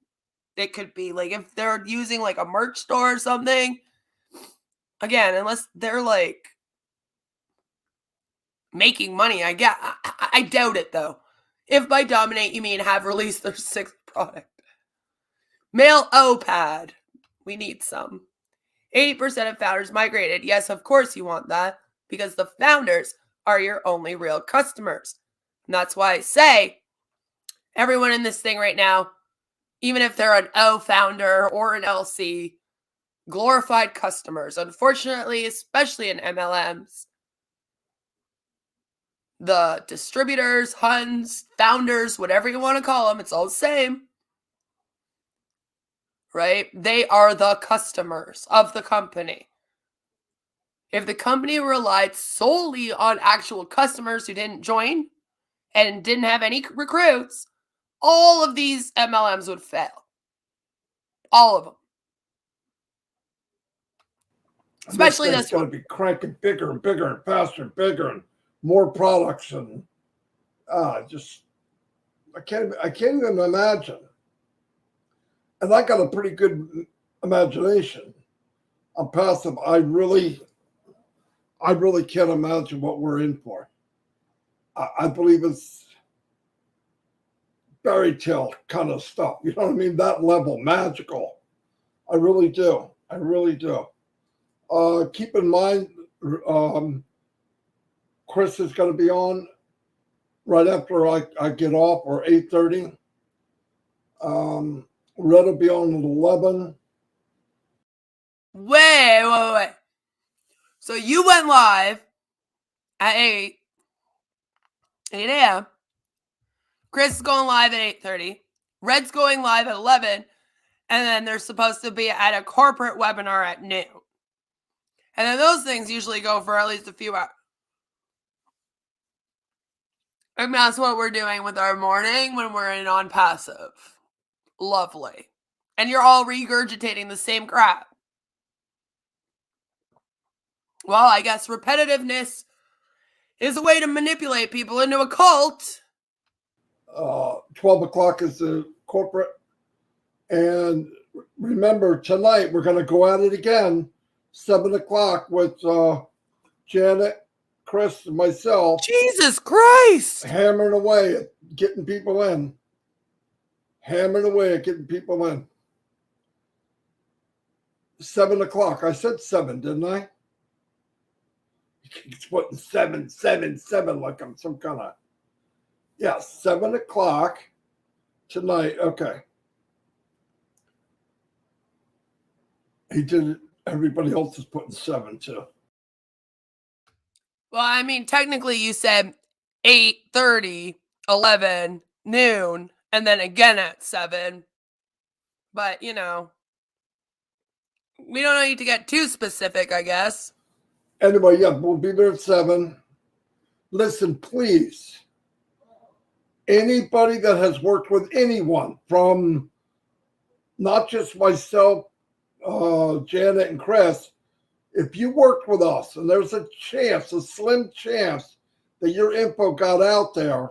it could be. Like if they're using like a merch store or something. Again, unless they're like making money, I doubt it though. If by dominate you mean have released their 6th product. Male O-pad. We need some. 80% of founders migrated. Yes, of course you want that, because the founders are your only real customers. And that's why I say everyone in this thing right now, even if they're an O founder or an LC, glorified customers. Unfortunately, especially in MLMs, the distributors, Huns, founders, whatever you want to call them, it's all the same. Right? They are the customers of the company. If the company relied solely on actual customers who didn't join and didn't have any recruits, all of these MLMs would fail. All of them. Especially this one. It's going to be cranking bigger and bigger and faster and bigger and more products and just I can't even imagine. And I got a pretty good imagination. Onpassive. I really can't imagine what we're in for. I believe it's fairy tale kind of stuff. You know what I mean? That level, magical. I really do. I really do. Keep in mind, Chris is going to be on right after I get off, or 8:30. Red will be on at 11. Wait. So you went live at 8 a.m. Chris is going live at 8:30. Red's going live at 11. And then they're supposed to be at a corporate webinar at noon. And then those things usually go for at least a few hours. And that's what we're doing with our morning when we're in Onpassive. Lovely. And you're all regurgitating the same crap. Well, I guess repetitiveness is a way to manipulate people into a cult. 12 o'clock is the corporate. And remember, tonight we're going to go at it again, 7 o'clock with Janet, Chris, and myself. Jesus Christ! Hammering away at getting people in. Hammering away at getting people in. 7 o'clock. I said 7, didn't I? He's putting 7 like I'm some kind of... Yeah, 7 o'clock tonight. Okay. He did it. Everybody else is putting 7 too. Well, I mean, technically you said 8:30, 11, noon, and then again at 7. But, you know, we don't need to get too specific, I guess. Anyway, yeah, we'll be there at 7. Listen, please. Anybody that has worked with anyone, from not just myself, Janet and Chris, if you worked with us and there's a chance, a slim chance that your info got out there,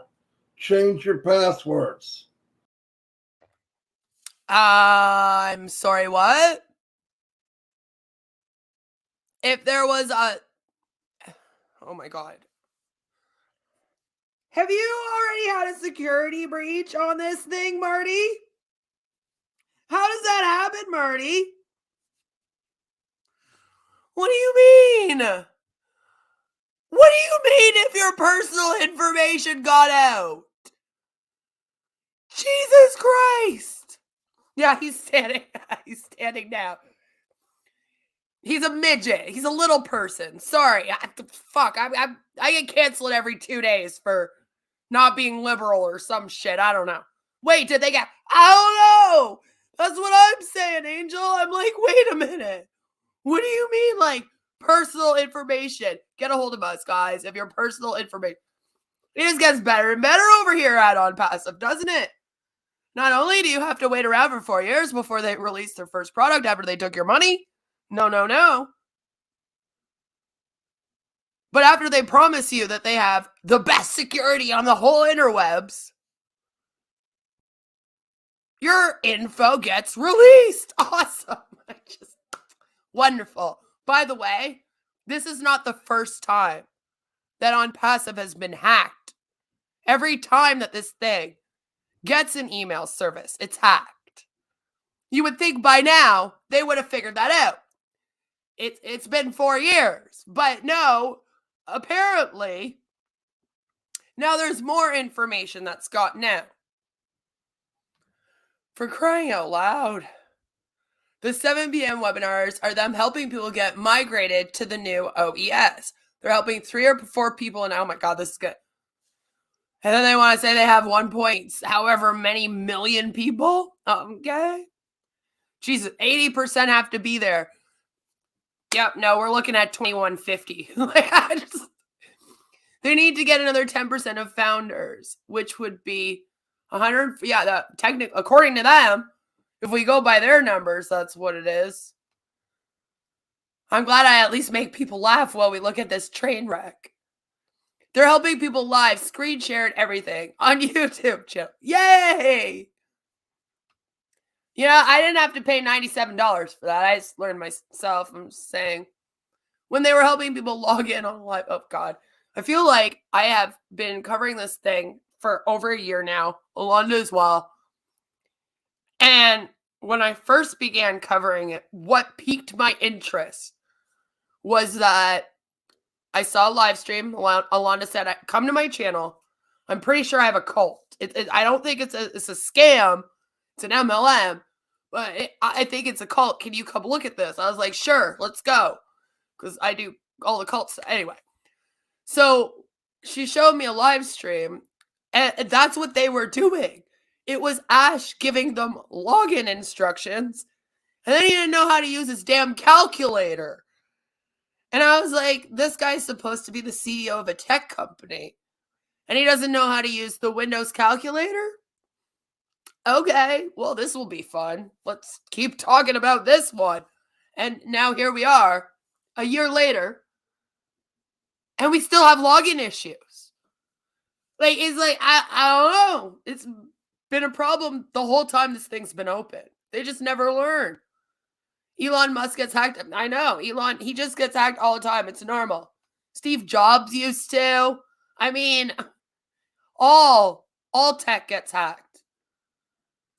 change your passwords. I'm sorry, what? If there was a... Oh my God. Have you already had a security breach on this thing, Marty? How does that happen, Marty? What do you mean? What do you mean if your personal information got out? Jesus Christ. Yeah, he's standing. He's standing now. He's a midget. He's a little person. Sorry. Fuck. I get canceled every 2 days for not being liberal or some shit. I don't know. Wait, did they get... I don't know. That's what I'm saying, Angel. I'm like, wait a minute. What do you mean, like, personal information? Get a hold of us, guys, if your personal information... It just gets better and better over here at Onpassive, doesn't it? Not only do you have to wait around for 4 years before they release their first product after they took your money. No. But after they promise you that they have the best security on the whole interwebs, your info gets released. Awesome. Wonderful. By the way, this is not the first time that Onpassive has been hacked. Every time that this thing gets an email service, it's hacked. You would think by now they would have figured that out. It's been 4 years, but no, apparently now there's more information that's gotten out. For crying out loud. The 7 p.m. webinars are them helping people get migrated to the new OES. They're helping 3 or 4 people, and oh my God, this is good. And then they want to say they have 1 point however many million people. Okay. Jesus, 80% have to be there. Yep, no, we're looking at 2150. They need to get another 10% of founders, which would be 100. Yeah, according to them, if we go by their numbers, that's what it is. I'm glad I at least make people laugh while we look at this train wreck. They're helping people live, screen shared everything on YouTube channel. Yay! Yeah, I didn't have to pay $97 for that. I just learned myself. I'm just saying. When they were helping people log in on live, oh God. I feel like I have been covering this thing for over a year now. Alonda as well. And when I first began covering it, what piqued my interest was that I saw a live stream. Alonda said, come to my channel. I'm pretty sure I have a cult. I don't think it's a scam. It's an MLM. But I think it's a cult. Can you come look at this? I was like, sure, let's go. Because I do all the cults. Anyway. So she showed me a live stream. And that's what they were doing. It was Ash giving them login instructions. And then he didn't know how to use his damn calculator. And I was like, this guy's supposed to be the CEO of a tech company. And he doesn't know how to use the Windows calculator? Okay, well, this will be fun. Let's keep talking about this one. And now here we are, a year later, and we still have login issues. Like, it's like, I don't know. It's been a problem the whole time this thing's been open. They just never learn. Elon Musk gets hacked. I know, Elon, he just gets hacked all the time. It's normal. Steve Jobs used to. I mean, all tech gets hacked.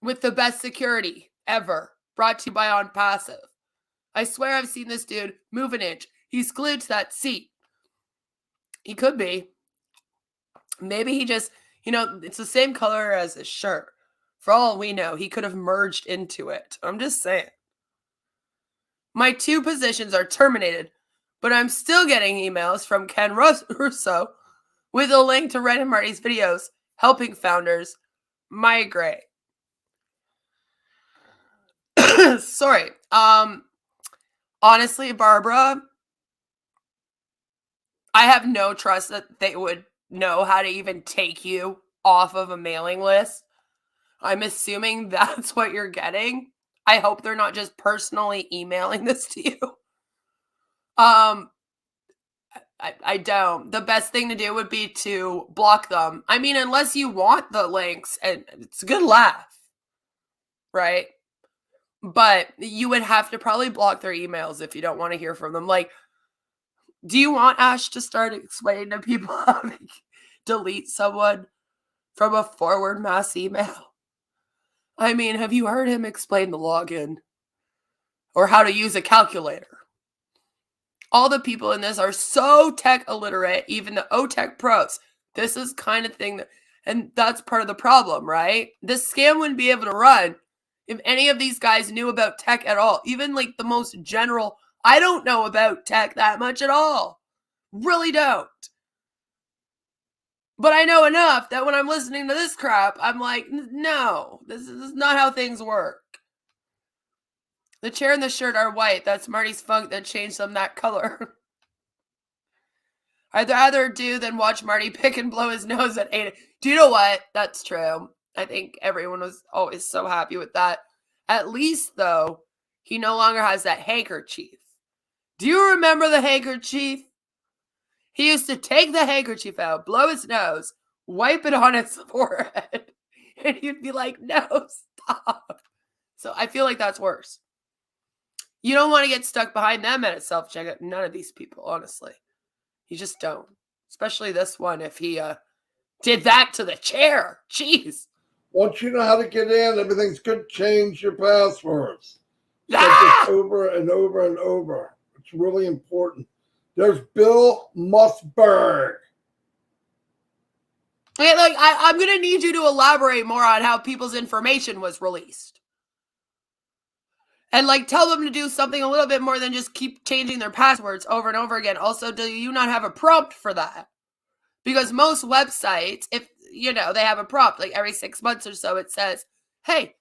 With the best security ever. Brought to you by Onpassive. I swear I've seen this dude move an inch. He's glued to that seat. He could be. Maybe he just, it's the same color as his shirt. For all we know, he could have merged into it. I'm just saying. My 2 positions are terminated, but I'm still getting emails from Ken Russo with a link to Red and Marty's videos helping founders migrate. Sorry. Honestly, Barbara, I have no trust that they would know how to even take you off of a mailing list. I'm assuming that's what you're getting. I hope they're not just personally emailing this to you. I don't. The best thing to do would be to block them. I mean, unless you want the links, and it's a good laugh, right? But you would have to probably block their emails if you don't want to hear from them. Like, do you want Ash to start explaining to people how to delete someone from a forward mass email? I mean, have you heard him explain the login or how to use a calculator? All the people in this are so tech illiterate, even the OTech pros. This is kind of thing that, and that's part of the problem, right? This scam wouldn't be able to run if any of these guys knew about tech at all. Even like the most general, I don't know about tech that much at all. Really don't. But I know enough that when I'm listening to this crap, I'm like, no, this is not how things work. The chair and the shirt are white. That's Marty's funk that changed them that color. I'd rather do than watch Marty pick and blow his nose at 8. Do you know what? That's true. I think everyone was always so happy with that. At least, though, he no longer has that handkerchief. Do you remember the handkerchief? He used to take the handkerchief out, blow his nose, wipe it on his forehead, and you'd be like, no, stop. So I feel like that's worse. You don't want to get stuck behind them at a self-checkout. None of these people, honestly. You just don't. Especially this one, if he did that to the chair. Jeez. Once you know how to get in, everything's good. Change your passwords. Ah! This over and over and over. It's really important. There's Bill Musberg. Okay, like, I'm going to need you to elaborate more on how people's information was released. And, like, tell them to do something a little bit more than just keep changing their passwords over and over again. Also, do you not have a prompt for that? Because most websites, if, you know, they have a prompt, like every 6 months or so, it says, hey,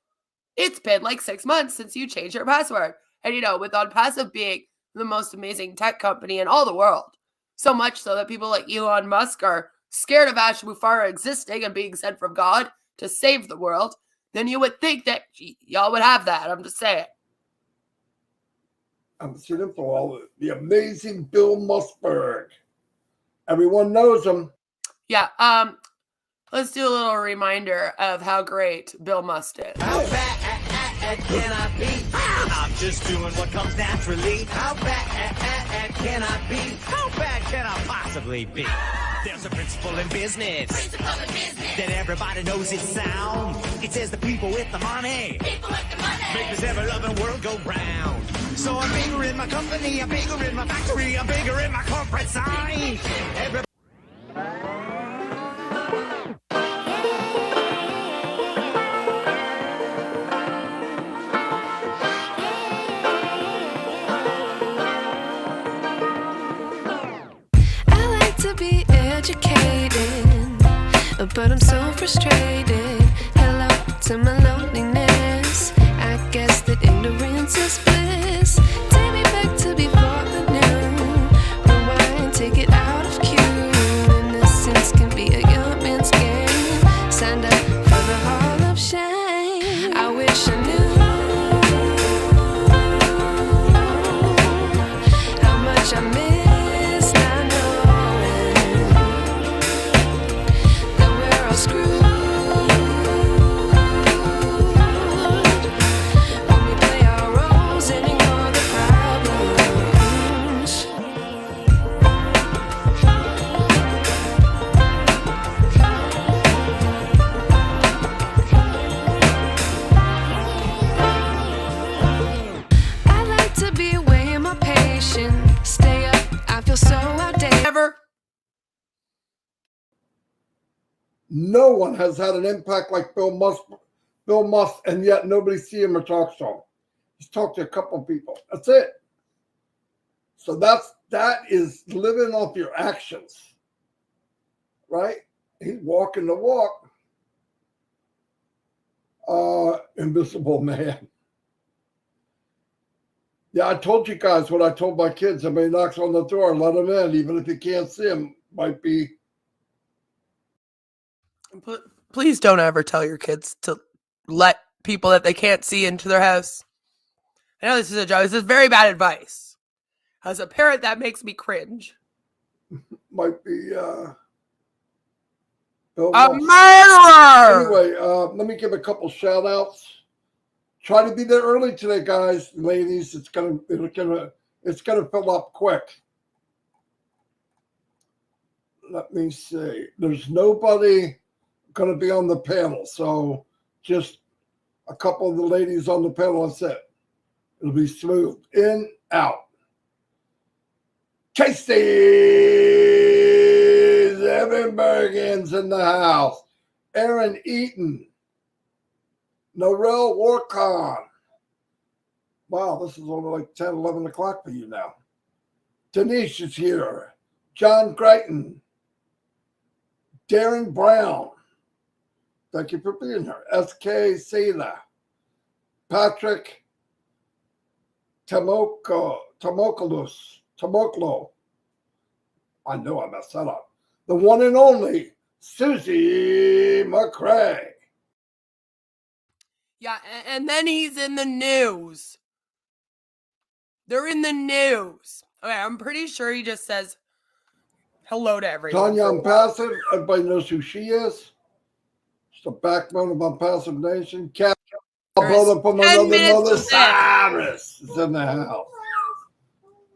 it's been like 6 months since you changed your password. And, you know, with Onpassive being the most amazing tech company in all the world, so much so that people like Elon Musk are scared of Ash Mufara existing and being sent from God to save the world, then you would think that y'all would have that. I'm just saying. I'm seen him for all the amazing Bill Musberg. Everyone knows him. Yeah. Let's do a little reminder of how great Bill Must is. How bad can I be? I'm just doing what comes naturally. How bad can I be? How bad can I possibly be? There's a principle in business that everybody knows it's sound. It says the people with the money make this ever-loving world go round. So I'm bigger in my company, I'm bigger in my factory, I'm bigger in my corporate sign. I like to be educated, but I'm so frustrated. Hello to my loneliness. I guess that ignorance is bliss. Take me back to before the noon. Rewind, take it out of cue. Innocence can be a young man's game. Signed up for the hall of shame. I wish I knew how much I miss not knowing that we're all screwed. No one has had an impact like Bill Musk, and yet nobody see him or talks to him. He's talked to a couple of people. That's it. So that is living off your actions, right? He's walking the walk. Invisible man. Yeah, I told you guys what I told my kids. Somebody knocks on the door, let him in, even if you can't see him. Might be. Please don't ever tell your kids to let people that they can't see into their house. I know this is a joke. This is very bad advice. As a parent, that makes me cringe. Might be a murderer! Anyway, let me give a couple shout outs. Try to be there early today, guys, ladies. It's gonna fill up quick. Let me see. There's nobody going to be on the panel, so just a couple of the ladies on the panel. That's it. It'll be smooth. In, out. Casey Evanbergen's in the house. Aaron Eaton. Norel Warcon. Wow, this is only like 10, 11 o'clock for you now. Denise is here. John Greighton. Darren Brown. Thank you for being here. S.K. Sela. Patrick Tomoklo. I know I messed that up. The one and only Susie McCrae. Yeah, and then he's in the news. They're in the news. Okay, I'm pretty sure he just says hello to everyone. Tanya Onpassive, everybody knows who she is. She's the backbone of Onpassive Nation. Cat, brother from another mother, Cyrus, is in the house.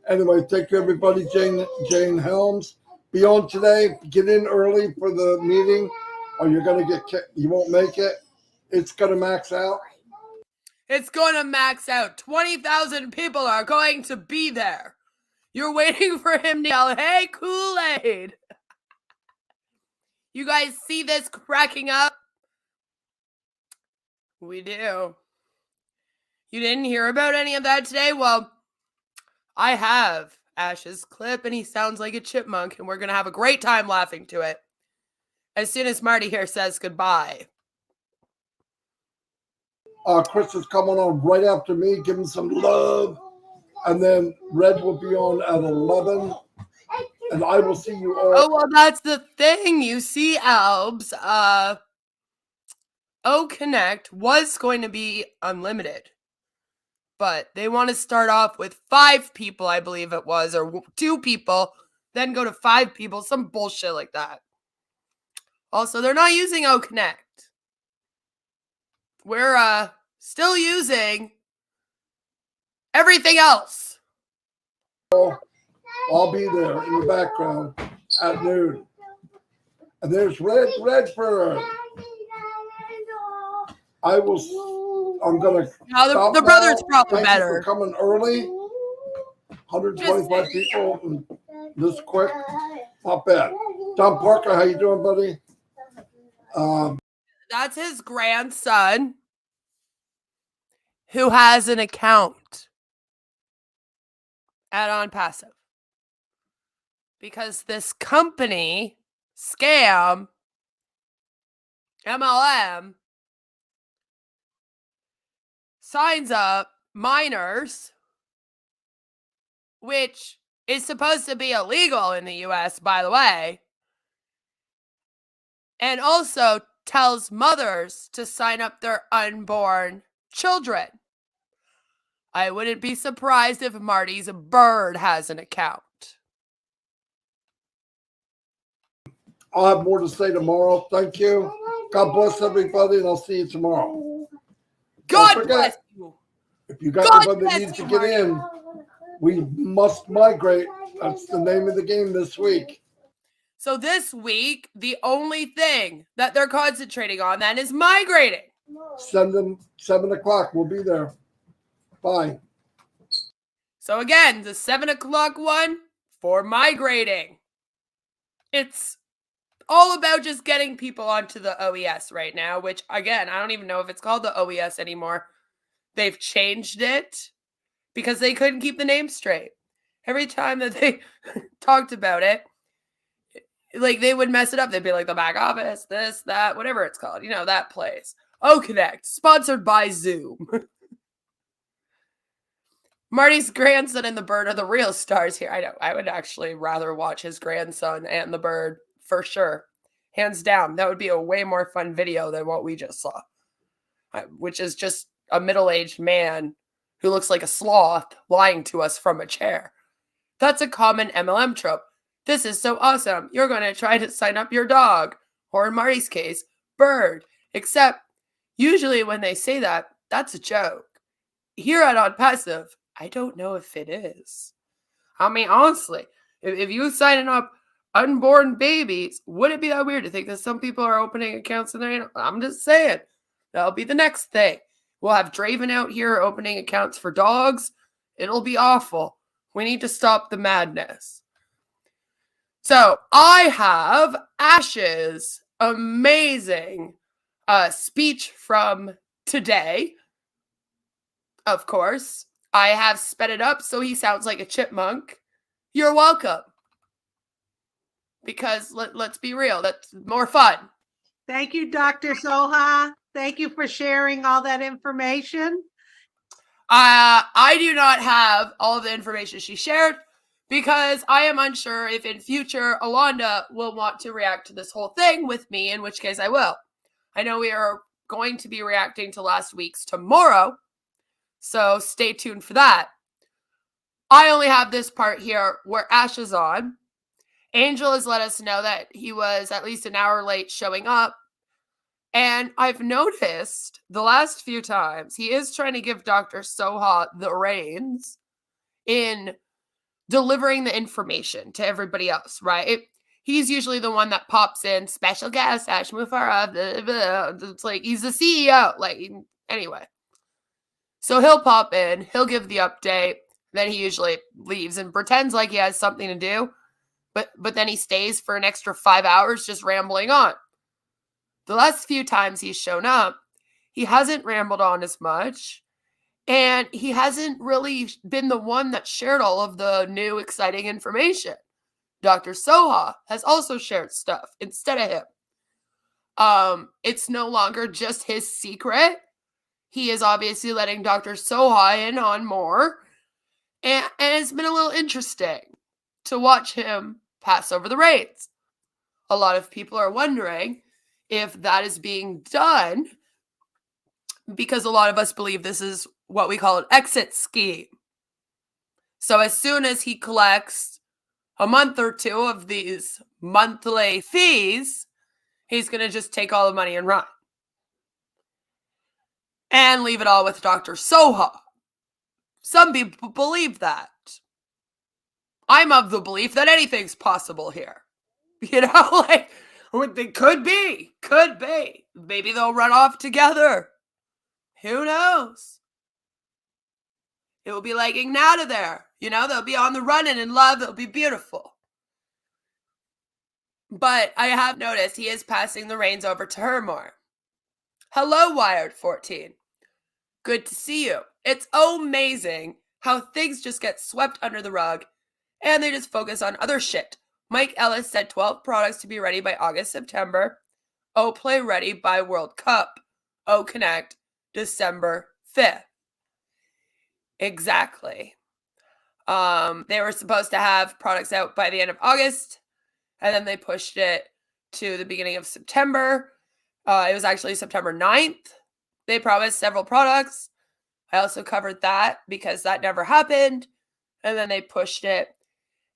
Anyway, thank you, everybody. Jane Helms, be on today. Get in early for the meeting, or you're going to get kicked. You won't make it. It's going to max out. It's going to max out. 20,000 people are going to be there. You're waiting for him to yell, hey, Kool-Aid. You guys see this cracking up? We do. You didn't hear about any of that today? Well, I have Ash's clip, and he sounds like a chipmunk, and we're going to have a great time laughing to it as soon as Marty here says goodbye. Chris is coming on right after me. Give him some love. And then Red will be on at 11. And I will see you all. Oh, well, that's the thing. You see, Albs, O-Connect was going to be unlimited. But they want to start off with 5 people, I believe it was, or 2 people, then go to 5 people, some bullshit like that. Also, they're not using O-Connect. We're still using everything else. I'll be there in the background at noon. And there's Redford. I'm going to the brother's probably Thank better. You for coming early. 125 people this quick. Not bad. Tom Parker, how you doing, buddy? That's his grandson who has an account at Onpassive. Because this company, scam, MLM, signs up minors, which is supposed to be illegal in the US, by the way, and also tells mothers to sign up their unborn children. I wouldn't be surprised if Marty's bird has an account. I'll have more to say tomorrow. Thank you. God bless everybody, and I'll see you tomorrow. God bless you. If you got anybody that needs to get in, we must migrate. That's the name of the game this week. So this week, the only thing that they're concentrating on then is migrating. Send them 7 o'clock. We'll be there. Bye. So again, the 7 o'clock one for migrating. It's all about just getting people onto the OES right now, which again, I don't even know if it's called the OES anymore. They've changed it because they couldn't keep the name straight. Every time that they talked about it, like they would mess it up. They'd be like the back office, this, that, whatever it's called. You know, that place. O-Connect, sponsored by Zoom. Marty's grandson and the bird are the real stars here. I know. I would actually rather watch his grandson and the bird for sure. Hands down. That would be a way more fun video than what we just saw. Which is just a middle-aged man who looks like a sloth lying to us from a chair. That's a common MLM trope. This is so awesome. You're going to try to sign up your dog. Or in Marty's case, bird. Except, usually when they say that, that's a joke. Here at Onpassive, I don't know if it is. I mean, honestly, if you signing up unborn babies, would it be that weird to think that some people are opening accounts in there? I'm just saying. That'll be the next thing. We'll have Draven out here opening accounts for dogs. It'll be awful. We need to stop the madness. So I have Ash's amazing speech from today. Of course, I have sped it up so he sounds like a chipmunk. You're welcome. Because let's be real, that's more fun. Thank you, Dr. Soha. Thank you for sharing all that information. I do not have all of the information she shared because I am unsure if in future Alonda will want to react to this whole thing with me, in which case I will. I know we are going to be reacting to last week's tomorrow, so stay tuned for that. I only have this part here where Ash is on. Angel has let us know that he was at least an hour late showing up. And I've noticed the last few times he is trying to give Dr. Soha the reins in delivering the information to everybody else, right? He's usually the one that pops in, special guest, Ash Mufara, blah, blah. It's like he's the CEO. Like, anyway. So he'll pop in, he'll give the update, then he usually leaves and pretends like he has something to do. But then he stays for an extra 5 hours just rambling on. The last few times he's shown up, he hasn't rambled on as much, and he hasn't really been the one that shared all of the new exciting information. Dr. Soha has also shared stuff instead of him. It's no longer just his secret. He is obviously letting Dr. Soha in on more, and it's been a little interesting to watch him pass over the reins. A lot of people are wondering if that is being done because a lot of us believe this is what we call an exit scheme. So as soon as he collects a month or two of these monthly fees, he's going to just take all the money and run. And leave it all with Dr. Soha. Some people believe that. I'm of the belief that anything's possible here. You know, like, it could be. Maybe they'll run off together. Who knows? It will be like getting out of there. You know, they'll be on the run and in love. It'll be beautiful. But I have noticed he is passing the reins over to her more. Hello, Wired14. Good to see you. It's amazing how things just get swept under the rug and they just focus on other shit. Mike Ellis said 12 products to be ready by August, September. Play ready by World Cup. Connect December 5th. Exactly. They were supposed to have products out by the end of August, and then they pushed it to the beginning of September. It was actually September 9th. They promised several products. I also covered that because that never happened, and then they pushed it.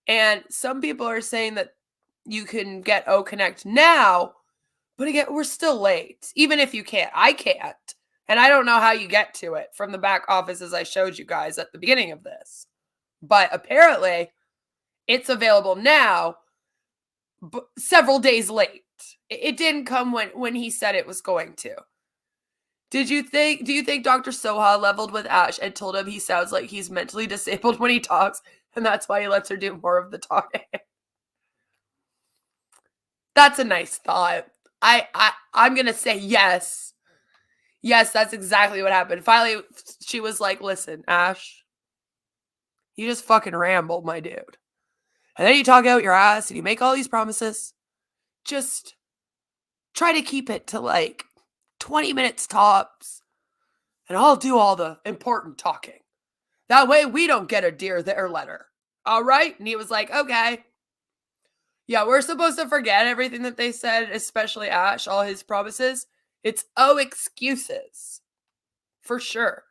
And some people are saying that you can get Connect now, but again, we're still late. Even if you can't, I can't. And I don't know how you get to it from the back office as I showed you guys at the beginning of this. But apparently, it's available now, but several days late. It didn't come when he said it was going to. Do you think Dr. Soha leveled with Ash and told him he sounds like he's mentally disabled when he talks, and that's why he lets her do more of the talking? That's a nice thought. I'm going to say yes. Yes, that's exactly what happened. Finally, she was like, listen, Ash, you just fucking ramble, my dude. And then you talk out your ass and you make all these promises. Just try to keep it to like 20 minutes tops. And I'll do all the important talking. That way we don't get a dear there letter. All right? And he was like, okay. Yeah, we're supposed to forget everything that they said, especially Ash, all his promises. It's excuses. For sure.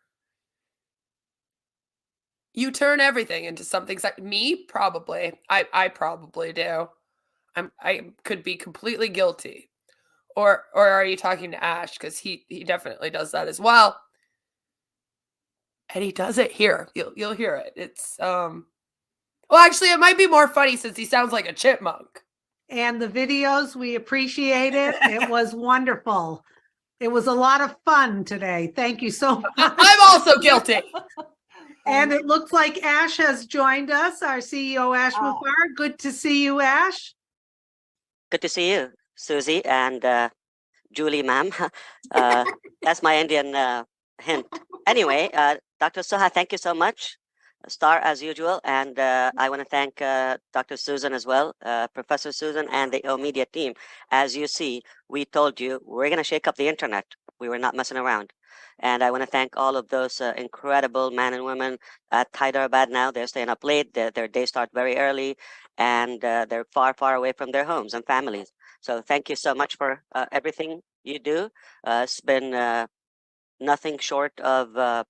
You turn everything into something. Me? Probably. I probably do. I could be completely guilty. Or are you talking to Ash? Because he definitely does that as well. And he does it here. You'll hear it. It's well, actually, it might be more funny since he sounds like a chipmunk. And the videos, we appreciate it. It was wonderful. It was a lot of fun today. Thank you so much. I'm also guilty. And it looks like Ash has joined us, our CEO, Ash Mufara. Good to see you, Ash. Good to see you, Susie and Julie, ma'am. That's my Indian hint. Anyway, Dr. Soha, thank you so much. Star as usual. And I want to thank Dr. Susan as well, Professor Susan and the O Media team. As you see, we told you we're going to shake up the internet. We were not messing around. And I want to thank all of those incredible men and women at Hyderabad now. They're staying up late. Their day start very early, and they're far, far away from their homes and families. So thank you so much for everything you do. It's been nothing short of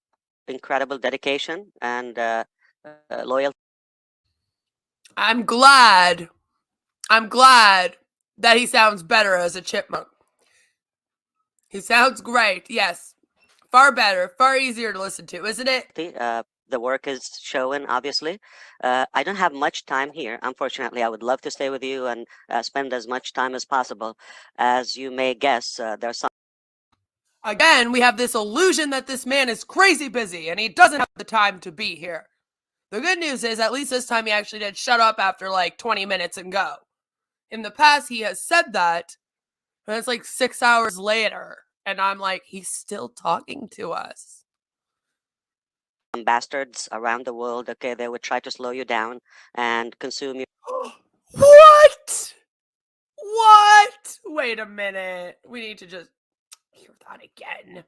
incredible dedication and loyalty. I'm glad that he sounds better as a chipmunk. He sounds great. Yes. Far better, far easier to listen to, isn't it? The work is showing, obviously. I don't have much time here. Unfortunately, I would love to stay with you and spend as much time as possible. As you may guess, there's some. Again, we have this illusion that this man is crazy busy and he doesn't have the time to be here. The good news is, at least this time he actually did shut up after like 20 minutes and go. In the past, he has said that, and it's like 6 hours later, and I'm like, he's still talking to us. Bastards around the world, okay, they would try to slow you down and consume you. What? Wait a minute. We need to just hear that again.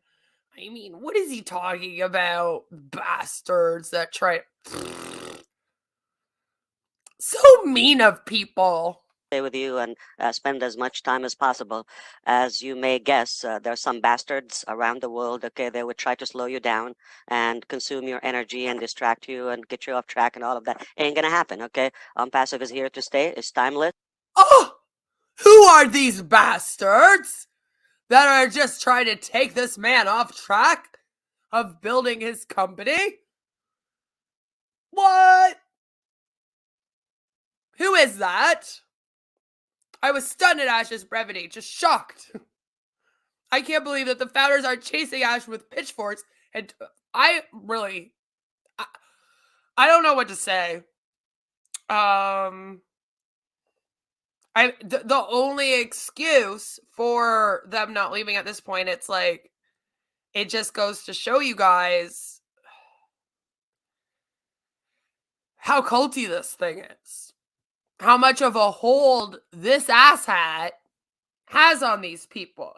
I mean, what is he talking about? Bastards that try. So mean of people. Stay with you and spend as much time as possible. As you may guess, there are some bastards around the world, okay, they would try to slow you down and consume your energy and distract you and get you off track, and all of that ain't gonna happen, okay? Onpassive is here to stay. It's timeless. Oh, who are these bastards that are just trying to take this man off track of building his company? What? Who is that? I was stunned at Ash's brevity, just shocked. I can't believe that the founders are chasing Ash with pitchforks, and I don't know what to say. The only excuse for them not leaving at this point, it's like, it just goes to show you guys how culty this thing is. How much of a hold this asshat has on these people.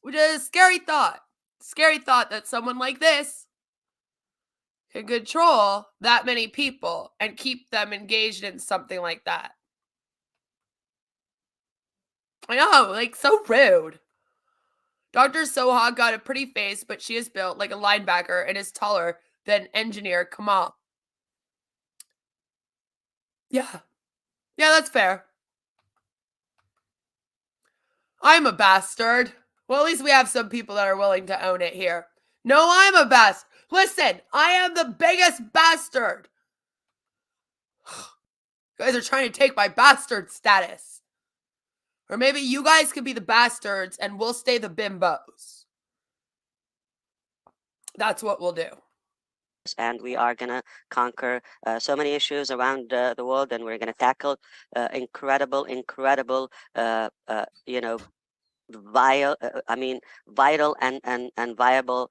Which is a scary thought. Scary thought that someone like this can control that many people and keep them engaged in something like that. I know, like, so rude. Dr. Soha got a pretty face, but she is built like a linebacker and is taller than engineer Kamal. Yeah. Yeah, that's fair. I'm a bastard. Well, at least we have some people that are willing to own it here. No, I'm a bastard. Listen, I am the biggest bastard. You guys are trying to take my bastard status. Or maybe you guys could be the bastards and we'll stay the bimbos. That's what we'll do. And we are going to conquer so many issues around the world, and we're going to tackle incredible, vital and viable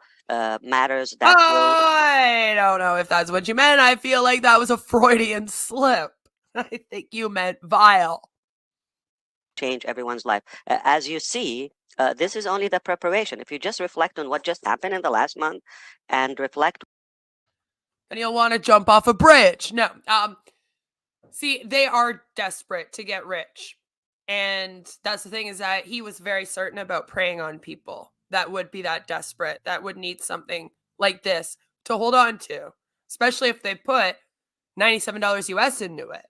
matters that I don't know if that's what you meant. I feel like that was a Freudian slip. I think you meant vile. Change everyone's life. As you see, this is only the preparation. If you just reflect on what just happened in the last month and reflect. And you'll want to jump off a bridge. No. See, they are desperate to get rich. And that's the thing, is that he was very certain about preying on people that would be that desperate, that would need something like this to hold on to. Especially if they put $97 US into it.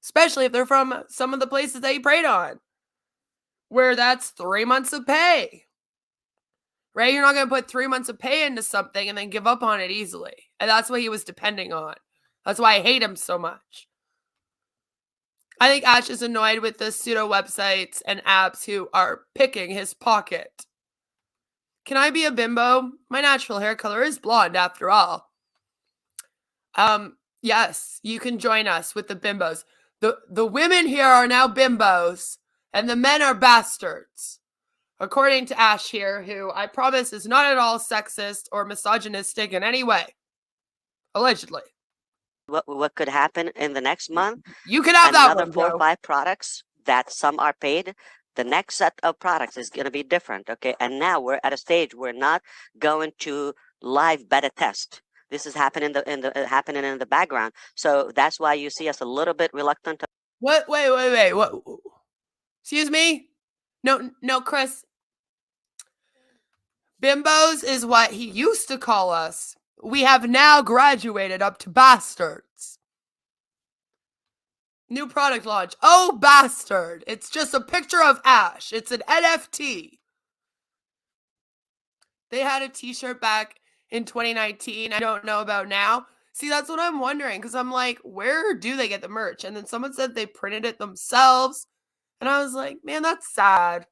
Especially if they're from some of the places that he preyed on. Where that's 3 months of pay. Right? You're not going to put 3 months of pay into something and then give up on it easily. And that's what he was depending on. That's why I hate him so much. I think Ash is annoyed with the pseudo websites and apps who are picking his pocket. Can I be a bimbo? My natural hair color is blonde after all. Yes, you can join us with the bimbos. The women here are now bimbos, and the men are bastards. According to Ash here, who I promise is not at all sexist or misogynistic in any way. Allegedly. What could happen in the next month? You can have that Another one, 4 or Joe. 5 products that some are paid. The next set of products is going to be different, okay? And now we're at a stage we're not going to live beta test. This is happening happening in the background. So that's why you see us a little bit reluctant. What? Wait. What? Excuse me? No, Chris. Bimbos is what he used to call us. We have now graduated up to bastards. New product launch. Oh, bastard. It's just a picture of Ash. It's an NFT. They had a t-shirt back in 2019. I don't know about now. See, that's what I'm wondering, because I'm like, where do they get the merch? And then someone said they printed it themselves. And I was like, man, that's sad.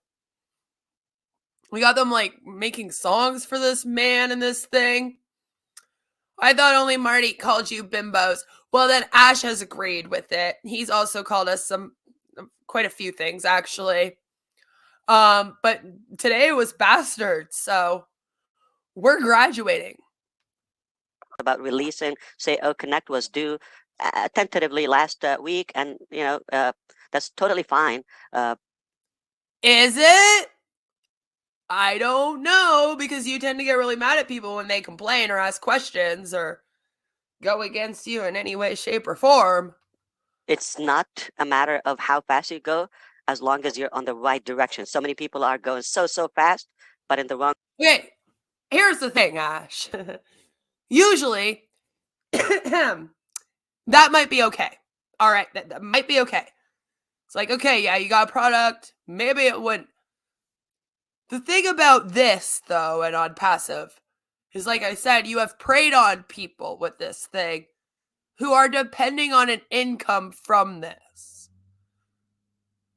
We got them like making songs for this man and this thing. I thought only Marty called you bimbos. Well, then Ash has agreed with it. He's also called us quite a few things, actually. But today was bastards, so we're graduating. About releasing, say, Connect was due tentatively last week, and that's totally fine. Is it? I don't know, because you tend to get really mad at people when they complain or ask questions or go against you in any way, shape, or form. It's not a matter of how fast you go, as long as you're on the right direction. So many people are going so fast, but in the wrong. Okay, here's the thing, Ash. Usually, that might be okay. All right, that might be okay. It's like, okay, yeah, you got a product. Maybe it wouldn't. The thing about this, though, and Onpassive, is like I said, you have preyed on people with this thing who are depending on an income from this.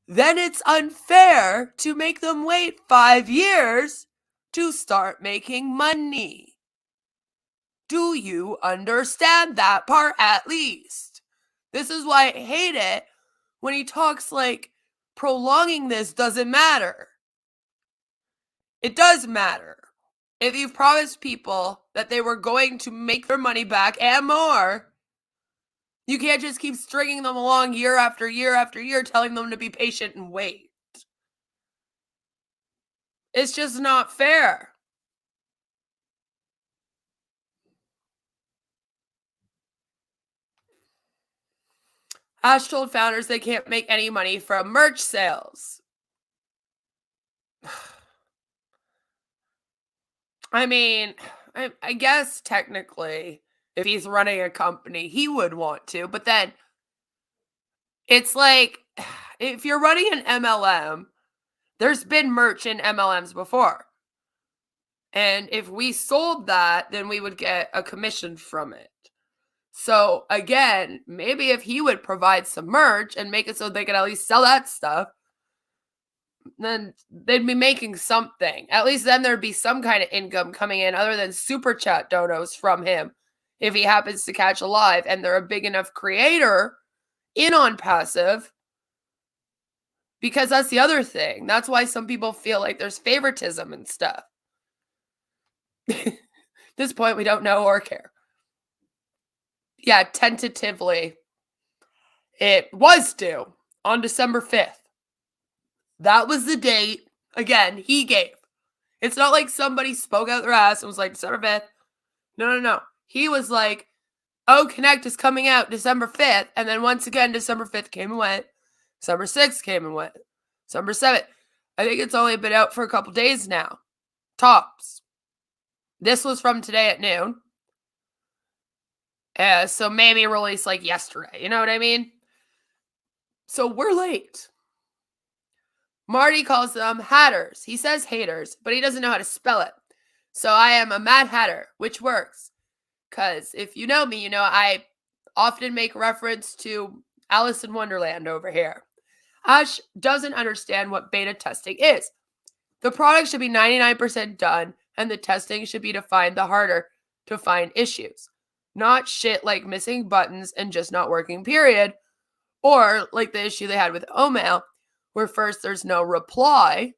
Then it's unfair to make them wait 5 years to start making money. Do you understand that part at least? This is why I hate it when he talks like prolonging this doesn't matter. It does matter. If you've promised people that they were going to make their money back and more, you can't just keep stringing them along year after year after year, telling them to be patient and wait. It's just not fair. Ash told founders they can't make any money from merch sales. I mean, I guess technically, if he's running a company, he would want to. But then it's like, if you're running an MLM, there's been merch in MLMs before. And if we sold that, then we would get a commission from it. So again, maybe if he would provide some merch and make it so they could at least sell that stuff, then they'd be making something. At least then there'd be some kind of income coming in other than super chat donos from him if he happens to catch a live and they're a big enough creator in Onpassive. Because that's the other thing. That's why some people feel like there's favoritism and stuff. At this point, we don't know or care. Yeah, tentatively, it was due on December 5th. That was the date, again, he gave. It's not like somebody spoke out their ass and was like, December 5th. No. He was like, oh, Connect is coming out December 5th. And then once again, December 5th came and went. December 6th came and went. December 7th. I think it's only been out for a couple days now. Tops. This was from today at noon. So maybe released like yesterday. You know what I mean? So we're late. Marty calls them hatters. He says haters, but he doesn't know how to spell it. So I am a Mad Hatter, which works. Because if you know me, you know I often make reference to Alice in Wonderland over here. Ash doesn't understand what beta testing is. The product should be 99% done, and the testing should be to find the harder to find issues. Not shit like missing buttons and just not working, period. Or like the issue they had with OMail, where first there's no reply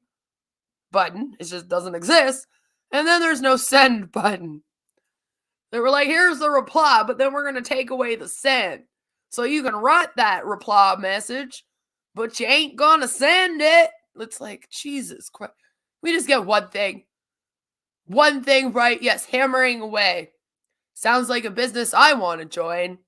button, it just doesn't exist, and then there's no send button. They were like, here's the reply, but then we're going to take away the send. So you can write that reply message, but you ain't going to send it. It's like, Jesus Christ. We just get one thing. One thing right. Yes, hammering away. Sounds like a business I want to join.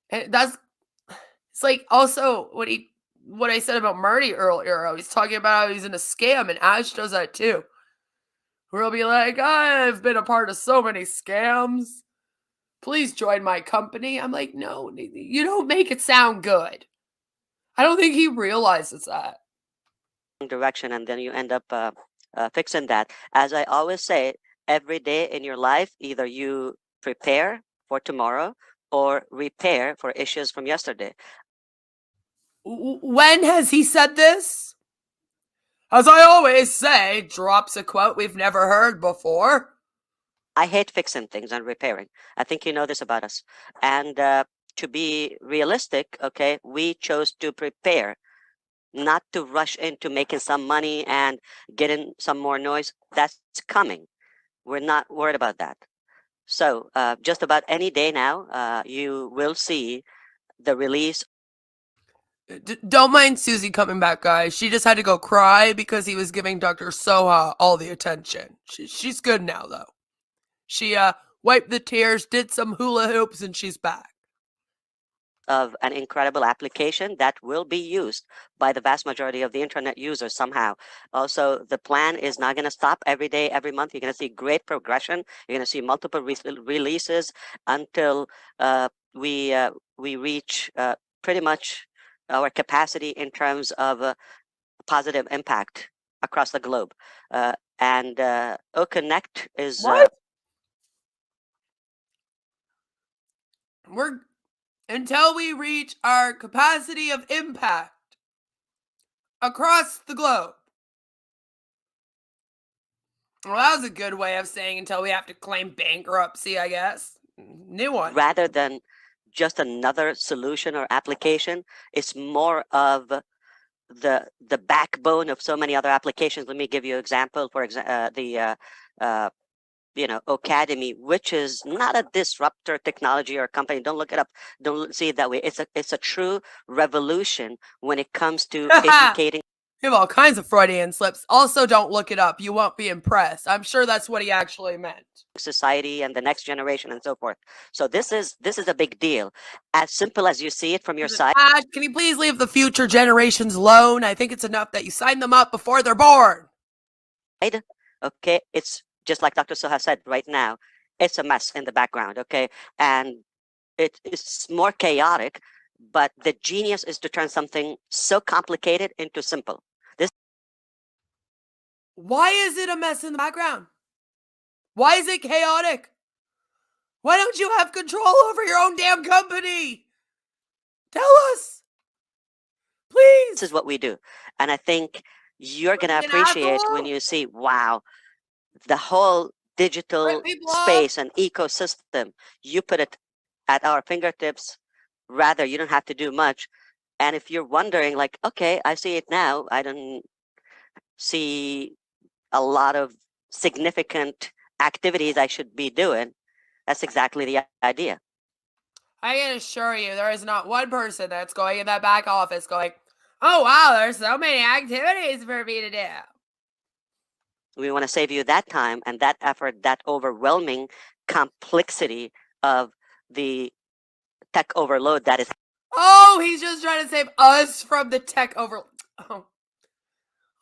And it's like also what I said about Marty earlier. I was talking about how he's in a scam, and Ash does that too. Where he'll be like, I've been a part of so many scams. Please join my company. I'm like, no, you don't make it sound good. I don't think he realizes that. Direction, and then you end up fixing that. As I always say, every day in your life, either you prepare for tomorrow or repair for issues from yesterday. When has he said this? As I always say, drops a quote we've never heard before. I hate fixing things and repairing. I think you know this about us. And to be realistic, okay, we chose to prepare, not to rush into making some money and getting some more noise. That's coming. We're not worried about that. So just about any day now, you will see the release. Don't mind Susie coming back, guys. She just had to go cry because he was giving Dr. Soha all the attention. She's good now, though. She wiped the tears, did some hula hoops, and she's back. Of an incredible application that will be used by the vast majority of the internet users somehow. Also, the plan is not going to stop every day, every month. You're going to see great progression. You're going to see multiple releases until we reach pretty much our capacity in terms of positive impact across the globe. And OConnect is... Until we reach our capacity of impact across the globe. Well, that was a good way of saying until we have to claim bankruptcy, I guess. New one. Rather than just another solution or application, it's more of the backbone of so many other applications. Let me give you an example. For example, Academy, which is not a disruptor technology or company. Don't look it up. Don't see it that way. It's a true revolution when it comes to educating. You have all kinds of Freudian slips. Also, don't look it up. You won't be impressed. I'm sure that's what he actually meant. Society and the next generation and so forth. So this is a big deal. As simple as you see it from your side. Ash, can you please leave the future generations alone? I think it's enough that you sign them up before they're born. Okay, it's just like Dr. Soha said right now, it's a mess in the background, okay? And it is more chaotic, but the genius is to turn something so complicated into simple. Why is it a mess in the background? Why is it chaotic? Why don't you have control over your own damn company? Tell us. Please. This is what we do. And I think you're going to appreciate when you see, wow, the whole digital space and ecosystem, you put it at our fingertips. Rather, you don't have to do much. And if you're wondering, like, okay, I see it now, I don't see a lot of significant activities I should be doing, that's exactly the idea. I can assure you, there is not one person that's going in that back office going, oh, wow, there's so many activities for me to do. We want to save you that time and that effort, that overwhelming complexity of the tech overload that is. Oh, he's just trying to save us from the tech overload.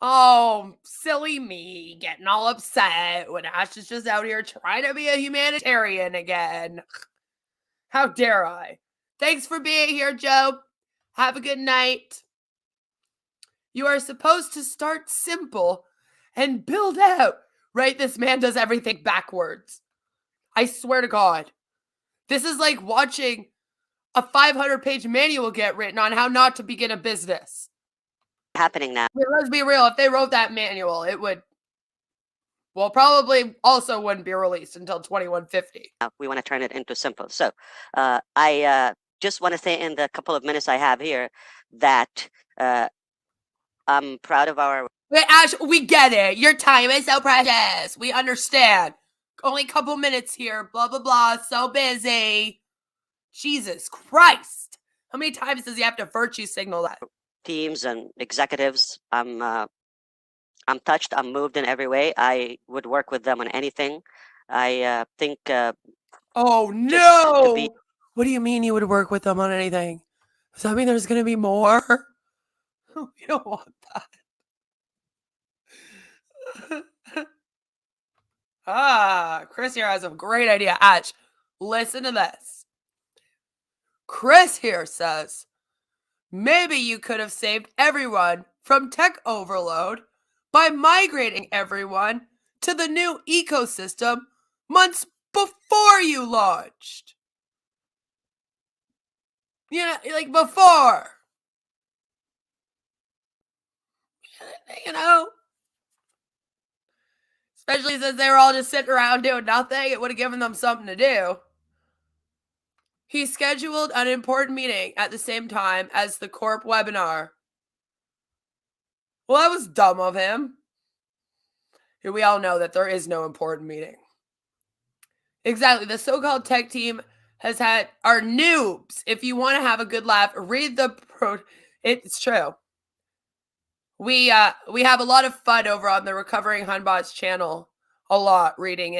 Oh, silly me, getting all upset when Ash is just out here trying to be a humanitarian again. How dare I? Thanks for being here, Joe. Have a good night. You are supposed to start simple and build out. Right? This man does everything backwards. I swear to God. This is like watching a 500-page manual get written on how not to begin a business. Happening now. Let's be real. If they wrote that manual, it would Well, probably also wouldn't be released until 2150. We want to turn it into simple. So I just want to say in the couple of minutes I have here that I'm proud of our. Wait, Ash, we get it. Your time is so precious. We understand. Only a couple minutes here. Blah, blah, blah. So busy. Jesus Christ. How many times does he have to virtue signal that? Teams and executives. I'm touched. I'm moved in every way. I would work with them on anything. I think. Oh no! What do you mean you would work with them on anything? Does that mean there's going to be more? We don't want that. Chris here has a great idea. Ash, listen to this. Chris here says, maybe you could have saved everyone from tech overload by migrating everyone to the new ecosystem months before you launched. You know, like before. You know? Especially since they were all just sitting around doing nothing. It would have given them something to do. He scheduled an important meeting at the same time as the Corp webinar. Well, that was dumb of him. We all know that there is no important meeting. Exactly. The so-called tech team has had our noobs. If you want to have a good laugh, read the it's true. We have a lot of fun over on the Recovering Hunbots channel. A lot reading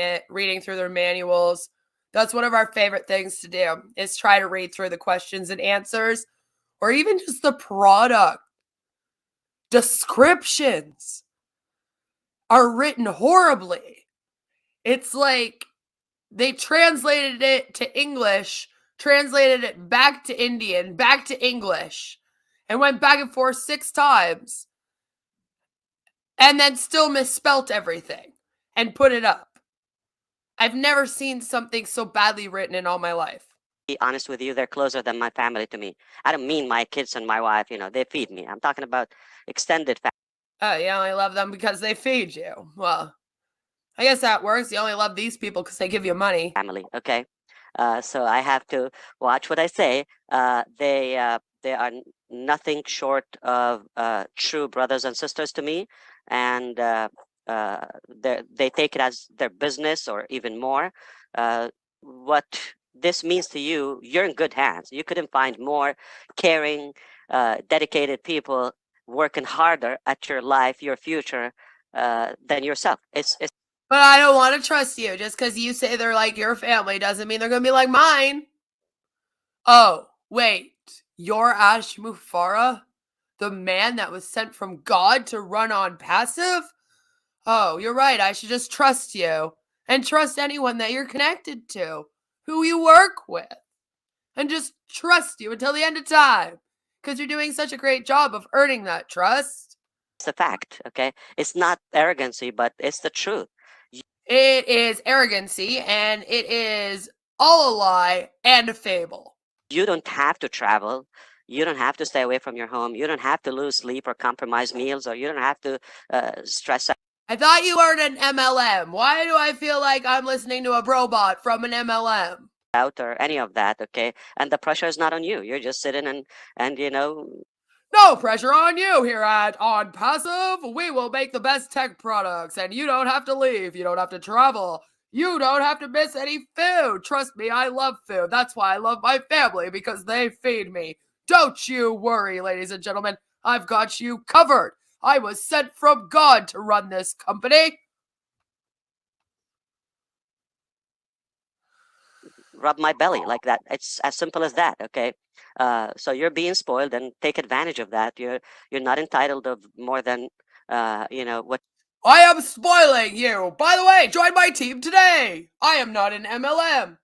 through their manuals. That's one of our favorite things to do, is try to read through the questions and answers, or even just the product. Descriptions are written horribly. It's like they translated it to English, translated it back to Indian, back to English, and went back and forth 6 times, and then still misspelt everything and put it up. I've never seen something so badly written in all my life. Be honest with you, they're closer than my family to me. I don't mean my kids and my wife, they feed me. I'm talking about extended family. Oh, you only love them because they feed you. Well, I guess that works. You only love these people because they give you money. Family, okay? So I have to watch what I say. They are nothing short of true brothers and sisters to me, and they take it as their business or even more. What this means to you, you're in good hands. You couldn't find more caring, dedicated people working harder at your life, your future, than yourself. But I don't want to trust you. Just because you say they're like your family doesn't mean they're going to be like mine. Oh, wait. You're Ash Mufara? The man that was sent from God to run Onpassive? Oh, you're right. I should just trust you. And trust anyone that you're connected to. Who you work with. And just trust you until the end of time. Because you're doing such a great job of earning that trust. It's a fact, okay? It's not arrogancy, but it's the truth. It is arrogancy, and it is all a lie and a fable. You don't have to travel. You don't have to stay away from your home. You don't have to lose sleep or compromise meals, or you don't have to stress out. I thought you were an MLM. Why do I feel like I'm listening to a robot from an MLM? Out or any of that, okay? And the pressure is not on you. You're just sitting and No pressure on you here at Onpassive. We will make the best tech products, and you don't have to leave. You don't have to travel. You don't have to miss any food. Trust me, I love food. That's why I love my family, because they feed me. Don't you worry, ladies and gentlemen. I've got you covered. I was sent from God to run this company. Rub my belly like that. It's as simple as that, okay? So you're being spoiled, and take advantage of that. You're not entitled of more than what. I am spoiling you. By the way, join my team today. I am not an MLM.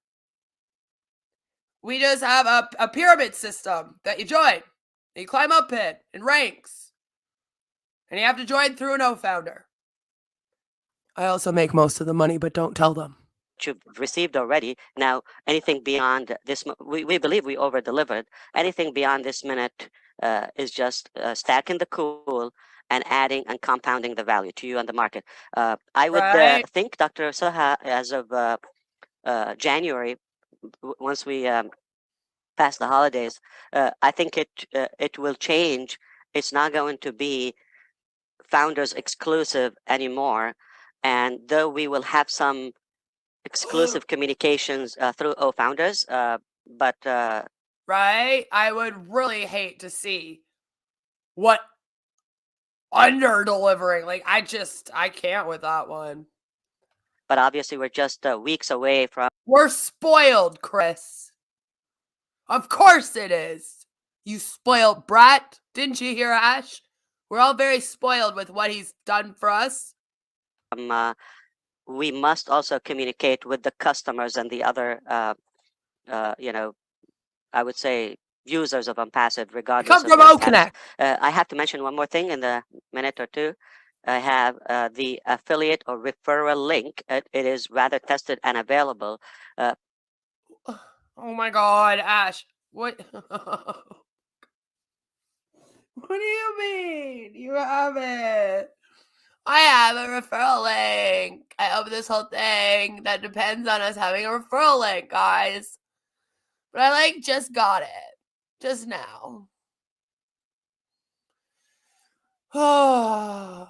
We just have a pyramid system that you join. You climb up it in ranks. And you have to join through an O-founder. I also make most of the money, but don't tell them. You've received already. Now, anything beyond this, we believe we over-delivered. Anything beyond this minute is just stacking the cool and adding and compounding the value to you on the market. I would Right. think, Dr. Soha, as of January, once we pass the holidays, I think it will change. It's not going to be founders exclusive anymore, and though we will have some exclusive communications through founders, but Right? I would really hate to see what under delivering. Like, I can't with that one. but obviously we're just weeks away from. We're spoiled, Chris. Of course it is. You spoiled brat. Didn't you hear, Ash? We're all very spoiled with what he's done for us. We must also communicate with the customers and the other, I would say users of Onpassive, regardless Come of from their Okonek. status. I have to mention one more thing in the minute or two. I have the affiliate or referral link. It is rather tested and available. Oh my God, Ash. What? What do you mean? You have it. I have a referral link. I opened this whole thing that depends on us having a referral link, guys. But I just got it. Just now. Oh.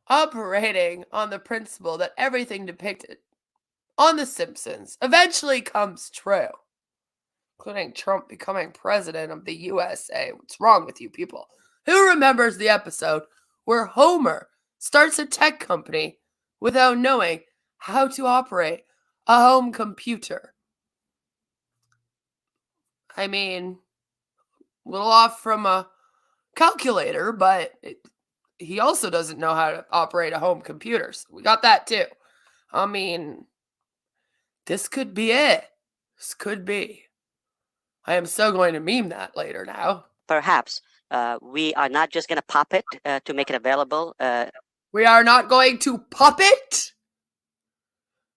Operating on the principle that everything depicted on The Simpsons eventually comes true, including Trump becoming president of the USA. What's wrong with you people? Who remembers the episode where Homer starts a tech company without knowing how to operate a home computer? I mean, a little off from a calculator, but he also doesn't know how to operate a home computer. So we got that too. I mean, this could be it. This could be. I am so going to meme that later now. Perhaps we are not just going to pop it to make it available. We are not going to pop it.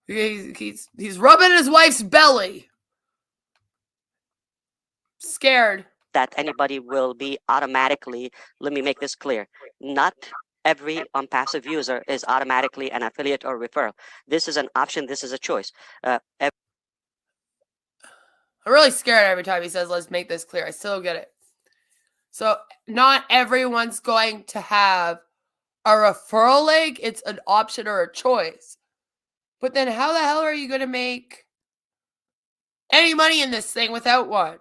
He's rubbing his wife's belly. Scared that anybody will be automatically. Let me make this clear. Not every Onpassive user is automatically an affiliate or referral. This is an option. This is a choice. I'm really scared every time he says, let's make this clear. I still don't get it. So not everyone's going to have a referral link. It's an option or a choice. But then how the hell are you going to make any money in this thing without one?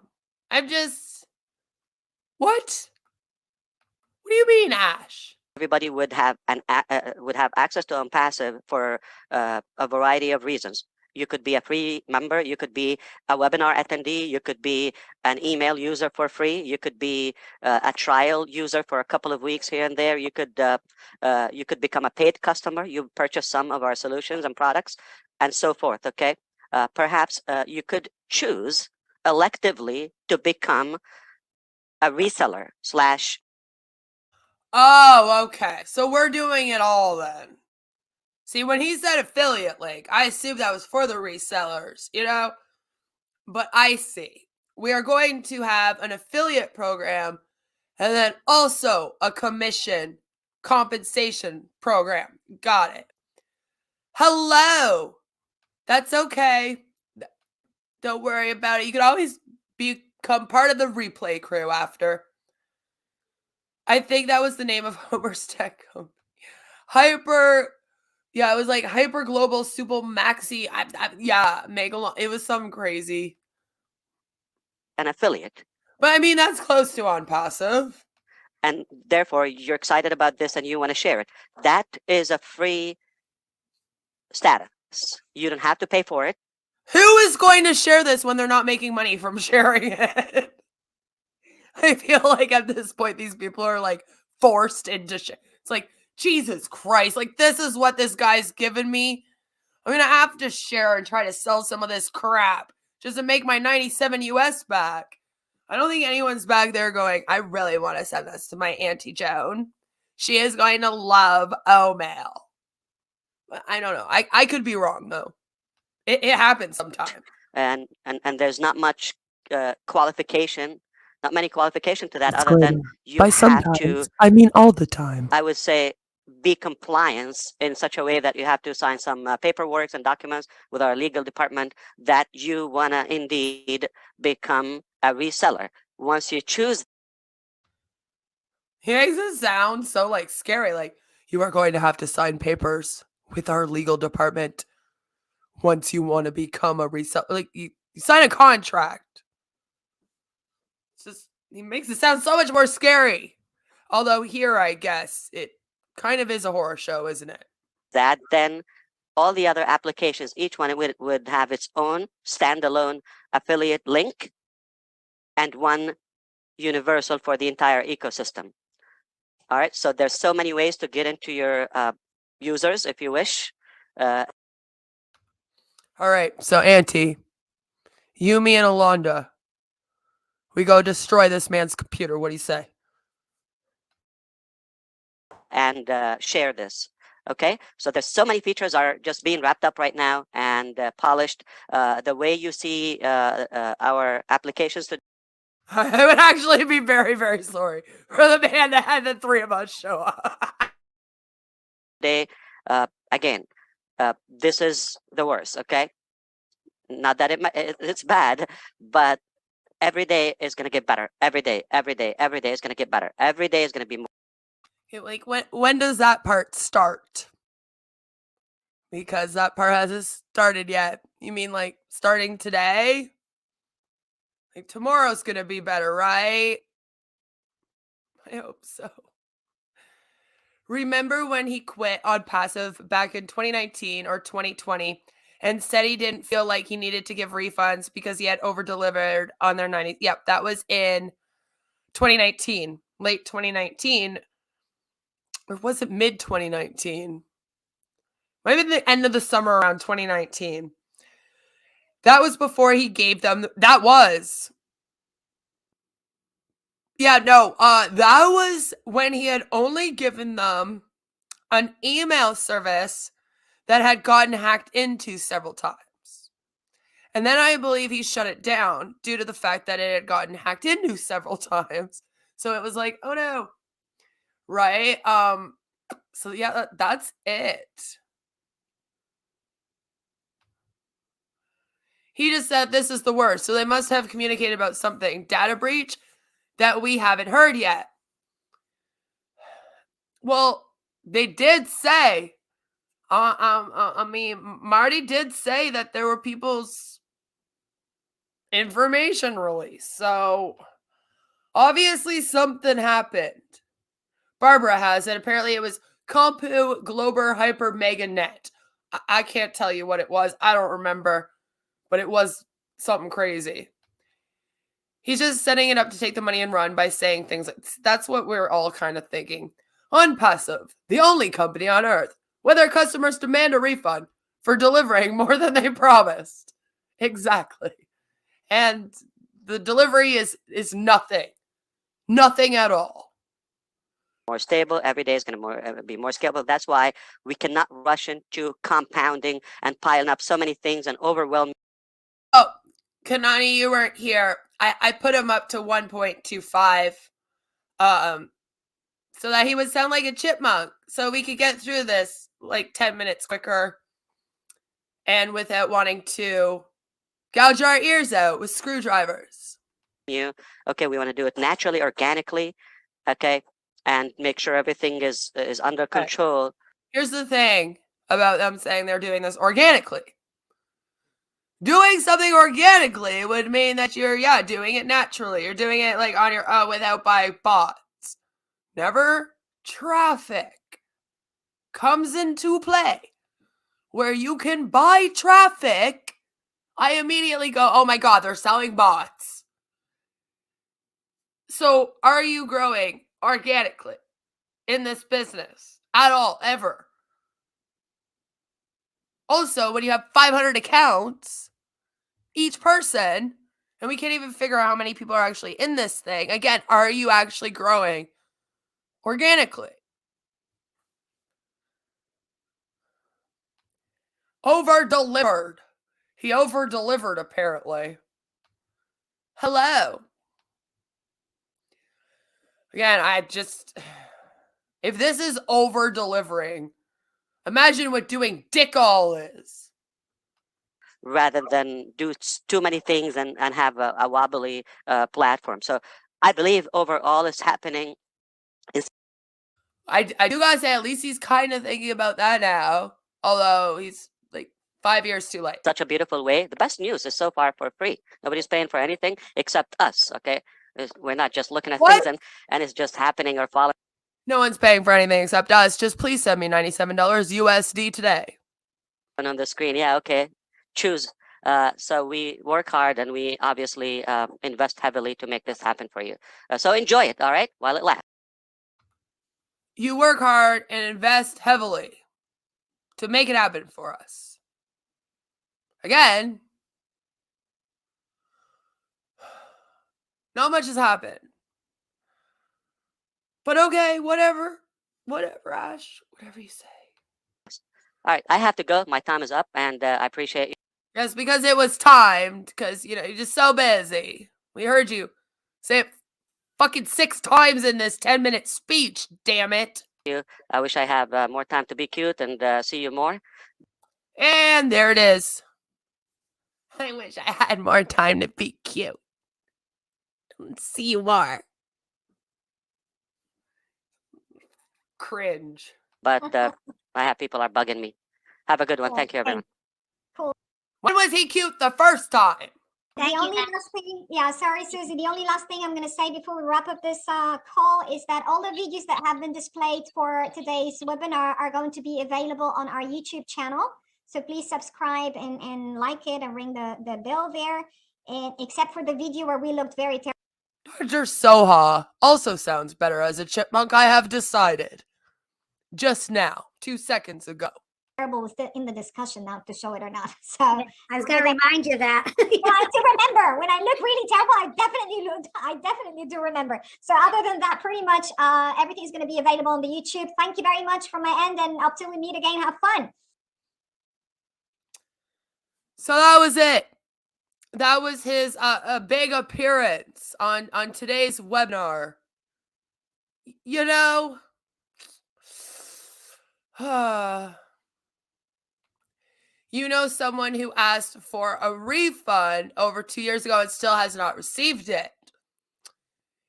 What? What do you mean, Ash? Everybody would have access to Onpassive for a variety of reasons. You could be a free member. You could be a webinar attendee. You could be an email user for free. You could be a trial user for a couple of weeks here and there. You could become a paid customer. You purchase some of our solutions and products, and so forth. Okay, perhaps you could choose electively to become a reseller / Oh, okay. So we're doing it all then. See, when he said affiliate link, I assumed that was for the resellers, But I see. We are going to have an affiliate program and then also a commission compensation program. Got it. Hello. That's okay. Don't worry about it. You can always become part of the replay crew after. I think that was the name of Homer's tech company. Yeah, it was like Hyper Global Super Maxi. Megalon. It was something crazy. an affiliate. But I mean, that's close to Onpassive. And therefore, you're excited about this and you want to share it. That is a free status. You don't have to pay for it. Who is going to share this when they're not making money from sharing it? I feel like at this point, these people are forced into shit. It's like, Jesus Christ, this is what this guy's given me. I'm going to have to share and try to sell some of this crap just to make my 97 US back. I don't think anyone's back there going, I really want to send this to my Auntie Joan. She is going to love Omail. But I don't know. I could be wrong, though. It happens sometimes. And there's not much qualification, not many qualification to that, It's other than greater. you By have sometimes, to, I mean all the time. I would say, be compliance in such a way that you have to sign some paperwork and documents with our legal department that you want to indeed become a reseller. Once you choose, He makes it sound so like scary. Like, you are going to have to sign papers with our legal department once you want to become a reseller. Like, you sign a contract. It's just, he makes it sound so much more scary. Although here, I guess it kind of is a horror show, isn't it? that then all the other applications, each one would have its own standalone affiliate link and one universal for the entire ecosystem. All right, so there's so many ways to get into your users if you wish. All right, so Auntie, you, me, and Alonda, we go destroy this man's computer. What do you say? And share this. Okay, so there's so many features are just being wrapped up right now and polished. The way you see our applications today, I would actually be very, very sorry for the man that had the three of us show up. again, this is the worst. Okay, not that it's bad, but every day is going to get better. Every day is going to get better. Every day is going to be more. Okay, like, when does that part start? Because that part hasn't started yet. You mean like starting today? Like, tomorrow's gonna be better, right? I hope so. Remember when he quit Onpassive back in 2019 or 2020 and said he didn't feel like he needed to give refunds because he had over delivered on their 90s? Yep, that was in 2019, late 2019. Or was it mid 2019? Maybe the end of the summer around 2019. That was before he gave them. That was. Yeah, no. That was when he had only given them an email service that had gotten hacked into several times. And then I believe he shut it down due to the fact that it had gotten hacked into several times. So it was like, oh no. Right? So yeah, that's it. He just said this is the worst. So they must have communicated about something. Data breach that we haven't heard yet. Well, they did say, I mean, Marty did say that there were people's information released. So obviously something happened. Barbara has it. Apparently it was Compu Glober Hyper Mega Net. I can't tell you what it was. I don't remember. But it was something crazy. He's just setting it up to take the money and run by saying things like, that's what we're all kind of thinking. Onpassive, the only company on earth where their customers demand a refund for delivering more than they promised. Exactly. And the delivery is nothing. Nothing at all. More stable. Every day is going to be more scalable. That's why we cannot rush into compounding and piling up so many things and overwhelming. Oh, Kanani, you weren't here. I put him up to 1.25. So that he would sound like a chipmunk. So we could get through this like 10 minutes quicker. And without wanting to gouge our ears out with screwdrivers. Okay, we want to do it naturally, organically. Okay. And make sure everything is under control. Here's the thing about them saying they're doing this organically. Doing something organically would mean that you're, doing it naturally. You're doing it like on your without by bots. Never traffic comes into play where you can buy traffic. I immediately go, oh my God, they're selling bots. So are you growing organically in this business at all, ever? Also, when you have 500 accounts, each person, and we can't even figure out how many people are actually in this thing. Again, are you actually growing organically? Over-delivered. He over-delivered, apparently. Hello. Again, if this is over delivering, imagine what doing dick all is. rather than do too many things and have a wobbly platform. So I believe overall is happening. I do gotta say, at least he's kind of thinking about that now. Although he's like 5 years too late. Such a beautiful way. The best news is so far for free. Nobody's paying for anything except us. Okay, we're not just looking at What? things and it's just happening or falling No one's paying for anything except us. Just please send me $97 USD today. on the screen. Yeah, okay. Choose. So we work hard and we obviously invest heavily to make this happen for you. So enjoy it, all right, while it lasts. You work hard and invest heavily to make it happen for us. Again, not much has happened. But okay, whatever. Whatever, Ash. Whatever you say. All right, I have to go. My time is up, and I appreciate you. Yes, because it was timed, because, you're just so busy. We heard you say it fucking 6 times in this 10-minute speech, damn it. I wish I have more time to be cute and see you more. And there it is. I wish I had more time to be cute. See you more. Cringe. But I have people are bugging me. Have a good one. Thank you, everyone. When was he cute the first time? The only last thing, yeah, sorry, Susie. The only last thing I'm going to say before we wrap up this call is that all the videos that have been displayed for today's webinar are going to be available on our YouTube channel. So please subscribe and like it and ring the bell there. And except for the video where we looked very terrible. Dr. Soha also sounds better as a chipmunk, I have decided. Just now, 2 seconds ago. Was in the discussion now to show it or not. So I was going to remind you that. I do remember when I look really terrible. I definitely do remember. So other than that, pretty much everything's going to be available on the YouTube. Thank you very much from my end, and up till we meet again, have fun. So that was it. That was his a big appearance on today's webinar. You know someone who asked for a refund over 2 years ago and still has not received it.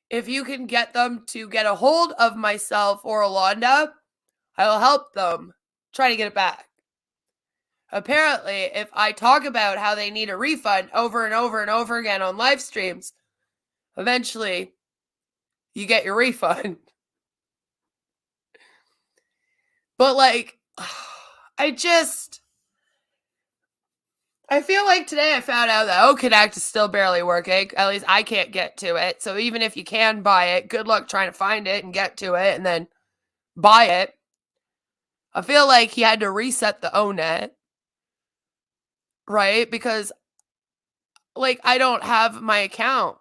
If you can get them to get a hold of myself or Alonda, I will help them try to get it back. Apparently, if I talk about how they need a refund over and over and over again on live streams, eventually you get your refund. But I feel like today I found out that OConnect is still barely working. At least I can't get to it. So even if you can buy it, good luck trying to find it and get to it and then buy it. I feel like he had to reset the ONET. Right? Because I don't have my account.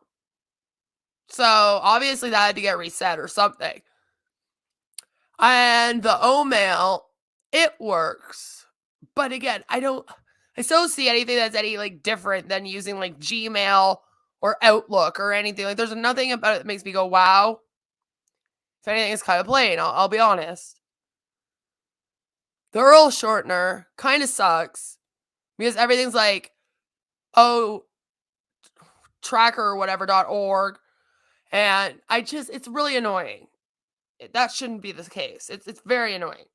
So obviously that had to get reset or something. And the OMail, it works. But again, I still see anything that's any different than using Gmail or Outlook or anything. There's nothing about it that makes me go, wow. If anything, it's kind of plain. I'll be honest. The URL shortener kind of sucks because everything's tracker or whatever.org. And it's really annoying. That shouldn't be the case. It's very annoying.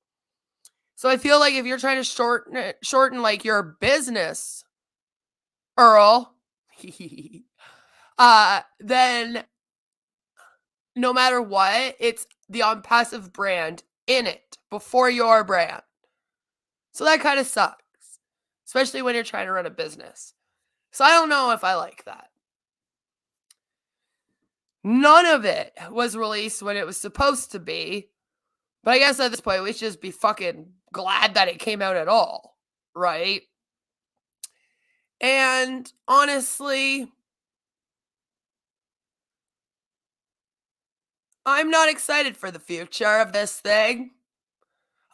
So I feel like if you're trying to shorten your business URL, then no matter what, it's the Onpassive brand in it before your brand. So that kind of sucks, especially when you're trying to run a business. So I don't know if I like that. None of it was released when it was supposed to be. But I guess at this point, we should just be fucking glad that it came out at all, right? And honestly, I'm not excited for the future of this thing.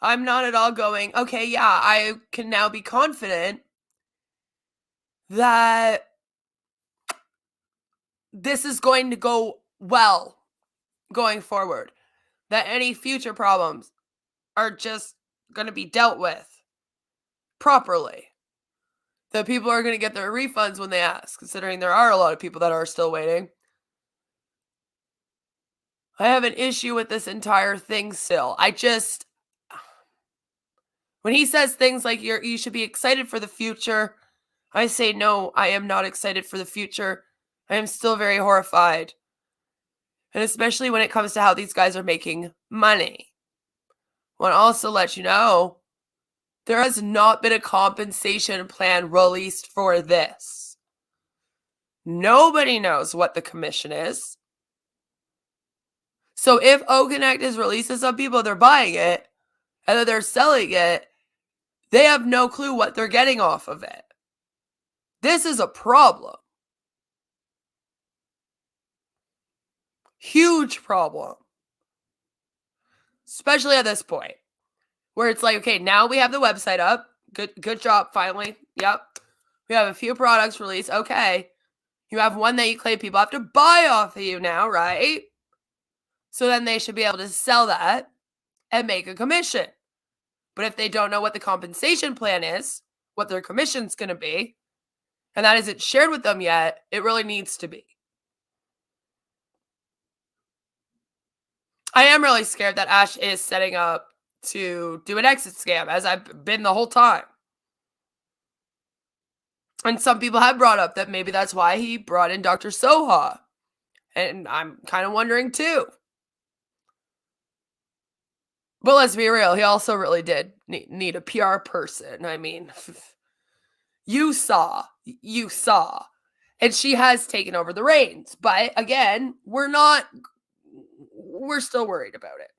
I'm not at all going, okay, yeah, I can now be confident that this is going to go well going forward, that any future problems are just going to be dealt with properly, that people are going to get their refunds when they ask, considering there are a lot of people that are still waiting. I have an issue with this entire thing still. When he says things like you should be excited for the future, I say no, I am not excited for the future. I am still very horrified. And especially when it comes to how these guys are making money. I want to also let you know, there has not been a compensation plan released for this. Nobody knows what the commission is. So if OConnect is releasing some people, they're buying it, and then they're selling it, they have no clue what they're getting off of it. This is a problem. Huge problem. Especially at this point, where it's like, okay, now we have the website up. Good job, finally. Yep. We have a few products released. Okay. You have one that you claim people have to buy off of you now, right? So then they should be able to sell that and make a commission. But if they don't know what the compensation plan is, what their commission's going to be, and that isn't shared with them yet, it really needs to be. I am really scared that Ash is setting up to do an exit scam, as I've been the whole time. And some people have brought up that maybe that's why he brought in Dr. Soha. And I'm kind of wondering too. But let's be real, he also really did need a PR person. I mean, you saw. And she has taken over the reins. But again, we're still worried about it.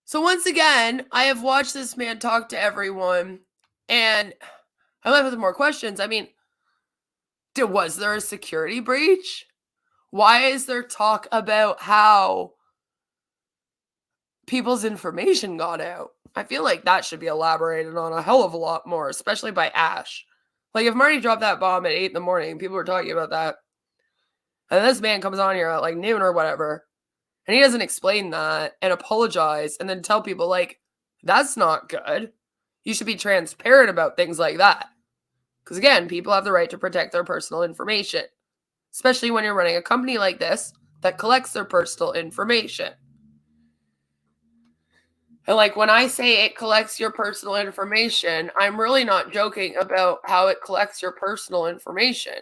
So once again, I have watched this man talk to everyone, and I'm left with more questions. I mean, was there a security breach? Why is there talk about how people's information got out? I feel like that should be elaborated on a hell of a lot more, especially by Ash. Like, if Marty dropped that bomb at 8 in the morning, people were talking about that. And this man comes on here at like noon or whatever, and he doesn't explain that and apologize and then tell people, like, that's not good. You should be transparent about things like that. Because again, people have the right to protect their personal information, especially when you're running a company like this that collects their personal information. And like when I say it collects your personal information, I'm really not joking about how it collects your personal information.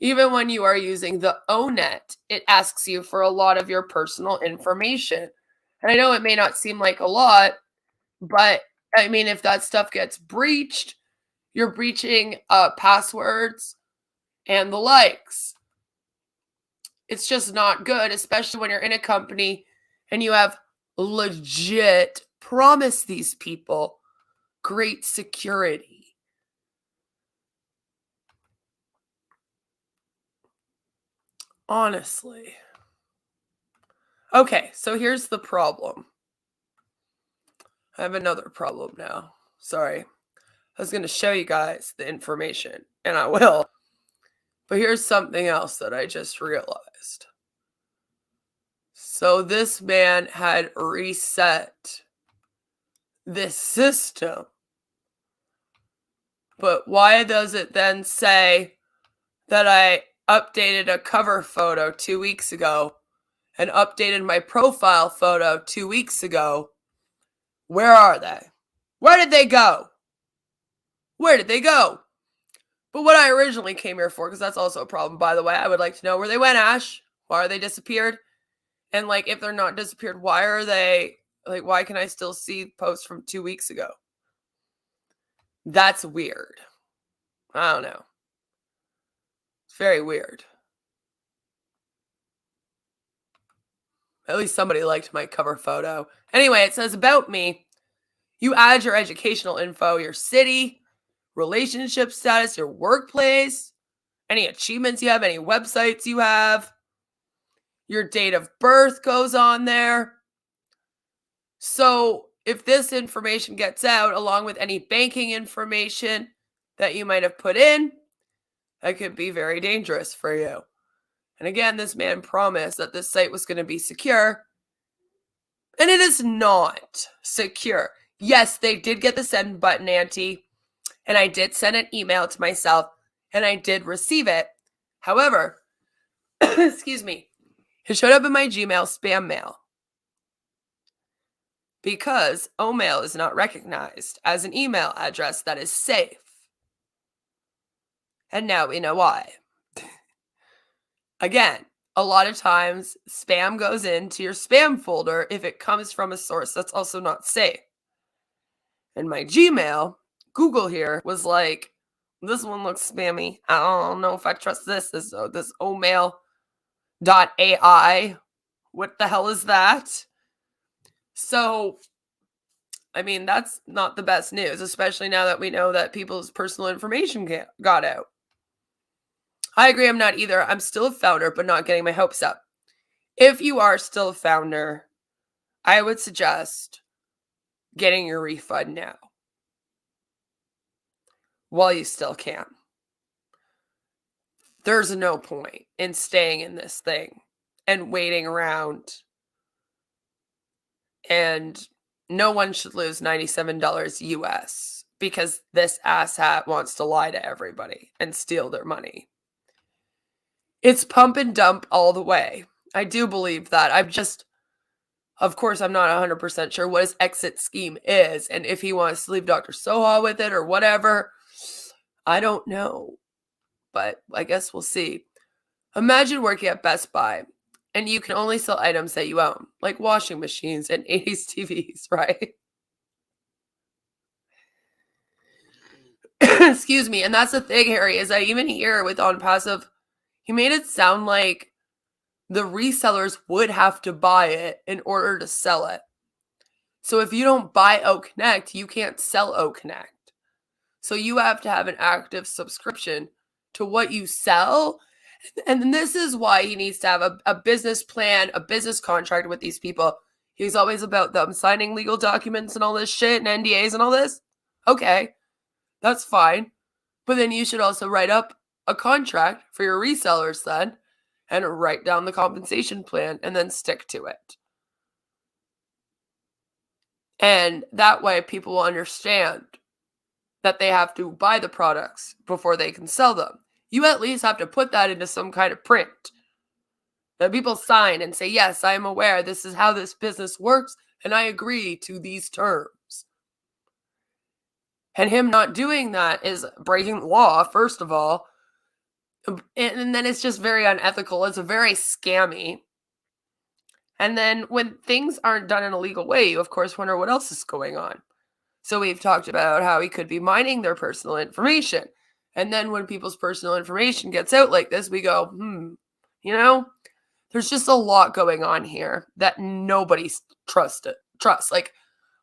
Even when you are using the ONET, it asks you for a lot of your personal information. And I know it may not seem like a lot, but I mean, if that stuff gets breached, you're breaching passwords and the likes. It's just not good, especially when you're in a company and you have legit promised these people great security. Honestly. Okay, so here's the problem. I have another problem now. Sorry. I was going to show you guys the information, and I will. But here's something else that I just realized. So this man had reset this system. But why does it then say that I updated a cover photo 2 weeks ago and updated my profile photo 2 weeks ago? Where are they? Where did they go? Where did they go? But what I originally came here for, because that's also a problem, by the way, I would like to know where they went, Ash. Why are they disappeared? And like, if they're not disappeared, why are they, like, why can I still see posts from 2 weeks ago? That's weird. I don't know. It's very weird. At least somebody liked my cover photo. Anyway, it says about me. You add your educational info, your city, relationship status, your workplace, any achievements you have, any websites you have. Your date of birth goes on there. So if this information gets out, along with any banking information that you might have put in, that could be very dangerous for you. And again, this man promised that this site was going to be secure, and it is not secure. Yes, they did get the send button, Auntie, and I did send an email to myself, and I did receive it. However, excuse me, it showed up in my Gmail spam mail because Omail is not recognized as an email address that is safe. And now we know why. Again, a lot of times spam goes into your spam folder if it comes from a source that's also not safe. And my Gmail, Google here, was like, this one looks spammy. I don't know if I trust this. This Omail.ai. What the hell is that? So, I mean, that's not the best news, especially now that we know that people's personal information got out. I agree, I'm not either. I'm still a founder, but not getting my hopes up. If you are still a founder, I would suggest getting your refund now while you still can. There's no point in staying in this thing and waiting around. And no one should lose $97 US because this asshat wants to lie to everybody and steal their money. It's pump and dump all the way. I do believe that. Of course, I'm not 100% sure what his exit scheme is and if he wants to leave Dr. Soha with it or whatever. I don't know, but I guess we'll see. Imagine working at Best Buy and you can only sell items that you own, like washing machines and 80s TVs, right? Excuse me. And that's the thing, Harry, is I even hear with Onpassive, he made it sound like the resellers would have to buy it in order to sell it. So if you don't buy O Connect, you can't sell O Connect. So you have to have an active subscription to what you sell. And this is why he needs to have a business plan, a business contract with these people. He's always about them signing legal documents and all this shit and NDAs and all this. Okay, that's fine. But then you should also write up a contract for your resellers then and write down the compensation plan and then stick to it. And that way people will understand that they have to buy the products before they can sell them. You at least have to put that into some kind of print that people sign and say, yes, I am aware this is how this business works and I agree to these terms. And him not doing that is breaking the law, first of all. And then it's just very unethical. It's very scammy. And then when things aren't done in a legal way, you of course wonder what else is going on. So we've talked about how he could be mining their personal information. And then when people's personal information gets out like this, we go, there's just a lot going on here that nobody trusts. Like,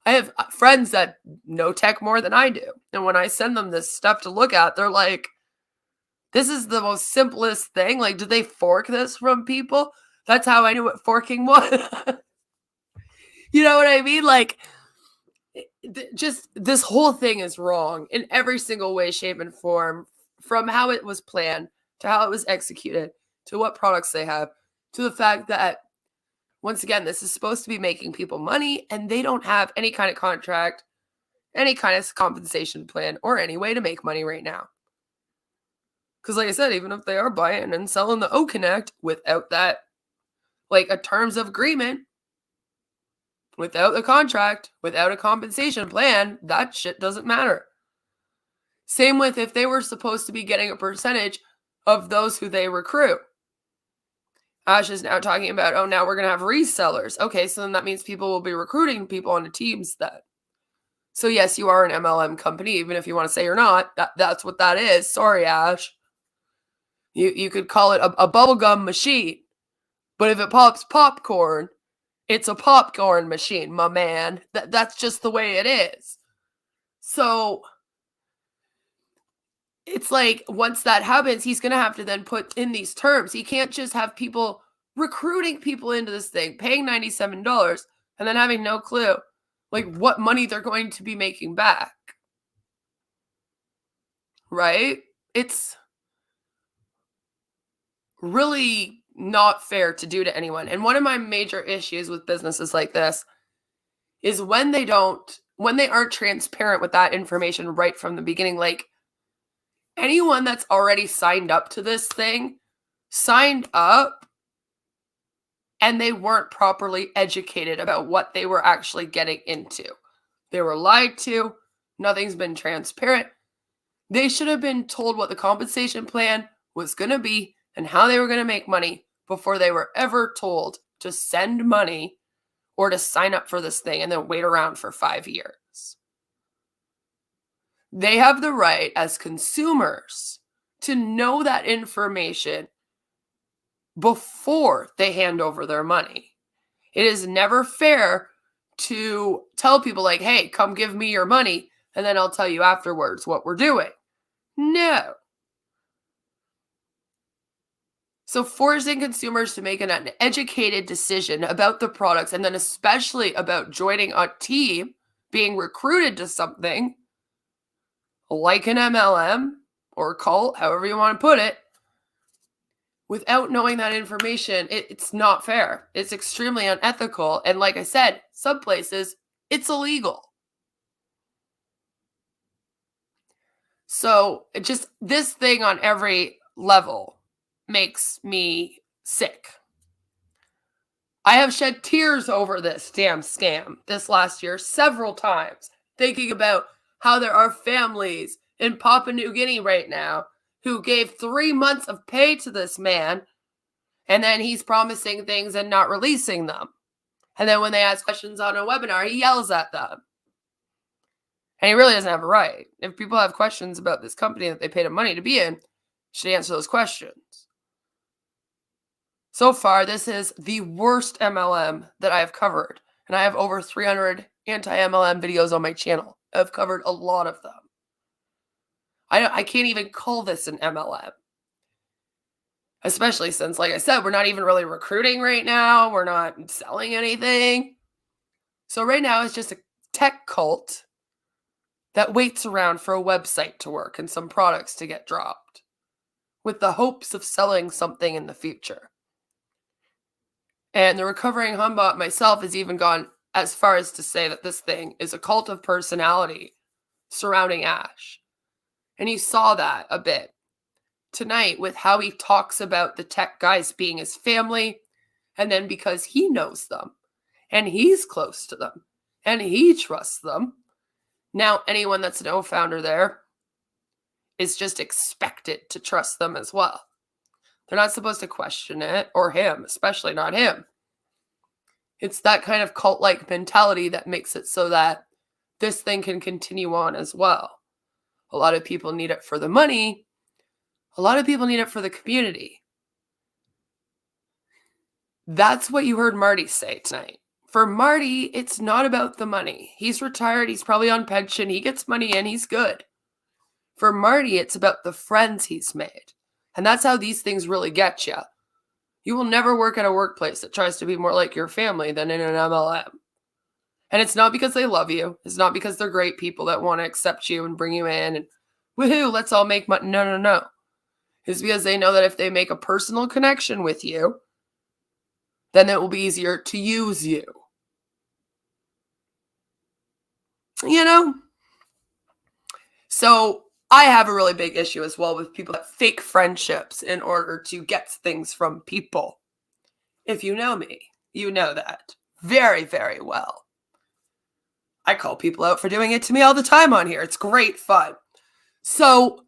I have friends that know tech more than I do. And when I send them this stuff to look at, they're like, this is the most simplest thing. Like, did they fork this from people? That's how I knew what forking was. You know what I mean? Like, just this whole thing is wrong in every single way, shape, and form, from how it was planned to how it was executed to what products they have to the fact that, once again, this is supposed to be making people money and they don't have any kind of contract, any kind of compensation plan, or any way to make money right now. Because like I said, even if they are buying and selling the O Connect without that, like a terms of agreement, without the contract, without a compensation plan, that shit doesn't matter. Same with if they were supposed to be getting a percentage of those who they recruit. Ash is now talking about, oh, now we're going to have resellers. Okay, so then that means people will be recruiting people onto teams then. So yes, you are an MLM company, even if you want to say you're not. That's what that is. Sorry, Ash. You could call it a bubblegum machine. But if it pops popcorn, it's a popcorn machine, my man. That's just the way it is. So it's like, once that happens, he's going to have to then put in these terms. He can't just have people recruiting people into this thing, paying $97, and then having no clue, like, what money they're going to be making back. Right? It's really not fair to do to anyone. And one of my major issues with businesses like this is when they aren't transparent with that information right from the beginning. Like, anyone that's already signed up to this thing signed up and they weren't properly educated about what they were actually getting into. They were lied to. Nothing's been transparent. They should have been told what the compensation plan was going to be and how they were going to make money before they were ever told to send money or to sign up for this thing and then wait around for 5 years. They have the right as consumers to know that information before they hand over their money. It is never fair to tell people like, hey, come give me your money, and then I'll tell you afterwards what we're doing. No. So forcing consumers to make an educated decision about the products, and then especially about joining a team, being recruited to something like an MLM or cult, however you want to put it, without knowing that information, it's not fair. It's extremely unethical. And like I said, some places, it's illegal. So just this thing on every level makes me sick. I have shed tears over this damn scam this last year several times, thinking about how there are families in Papua New Guinea right now who gave 3 months of pay to this man, and then he's promising things and not releasing them. And then when they ask questions on a webinar, he yells at them. And he really doesn't have a right. If people have questions about this company that they paid him money to be in, should answer those questions. So far, this is the worst MLM that I have covered. And I have over 300 anti-MLM videos on my channel. I've covered a lot of them. I can't even call this an MLM. Especially since, like I said, we're not even really recruiting right now. We're not selling anything. So right now, it's just a tech cult that waits around for a website to work and some products to get dropped with the hopes of selling something in the future. And the recovering humbot myself has even gone as far as to say that this thing is a cult of personality surrounding Ash. And you saw that a bit tonight with how he talks about the tech guys being his family, and then because he knows them and he's close to them and he trusts them, now anyone that's no founder there is just expected to trust them as well. They're not supposed to question it, or him, especially not him. It's that kind of cult-like mentality that makes it so that this thing can continue on as well. A lot of people need it for the money. A lot of people need it for the community. That's what you heard Marty say tonight. For Marty, it's not about the money. He's retired. He's probably on pension. He gets money in. He's good. For Marty, it's about the friends he's made. And that's how these things really get you. You will never work at a workplace that tries to be more like your family than in an MLM. And it's not because they love you. It's not because they're great people that want to accept you and bring you in and woohoo, let's all make money. No. It's because they know that if they make a personal connection with you, then it will be easier to use you. You know? So I have a really big issue as well with people that fake friendships in order to get things from people. If you know me, you know that very, very well. I call people out for doing it to me all the time on here. It's great fun. So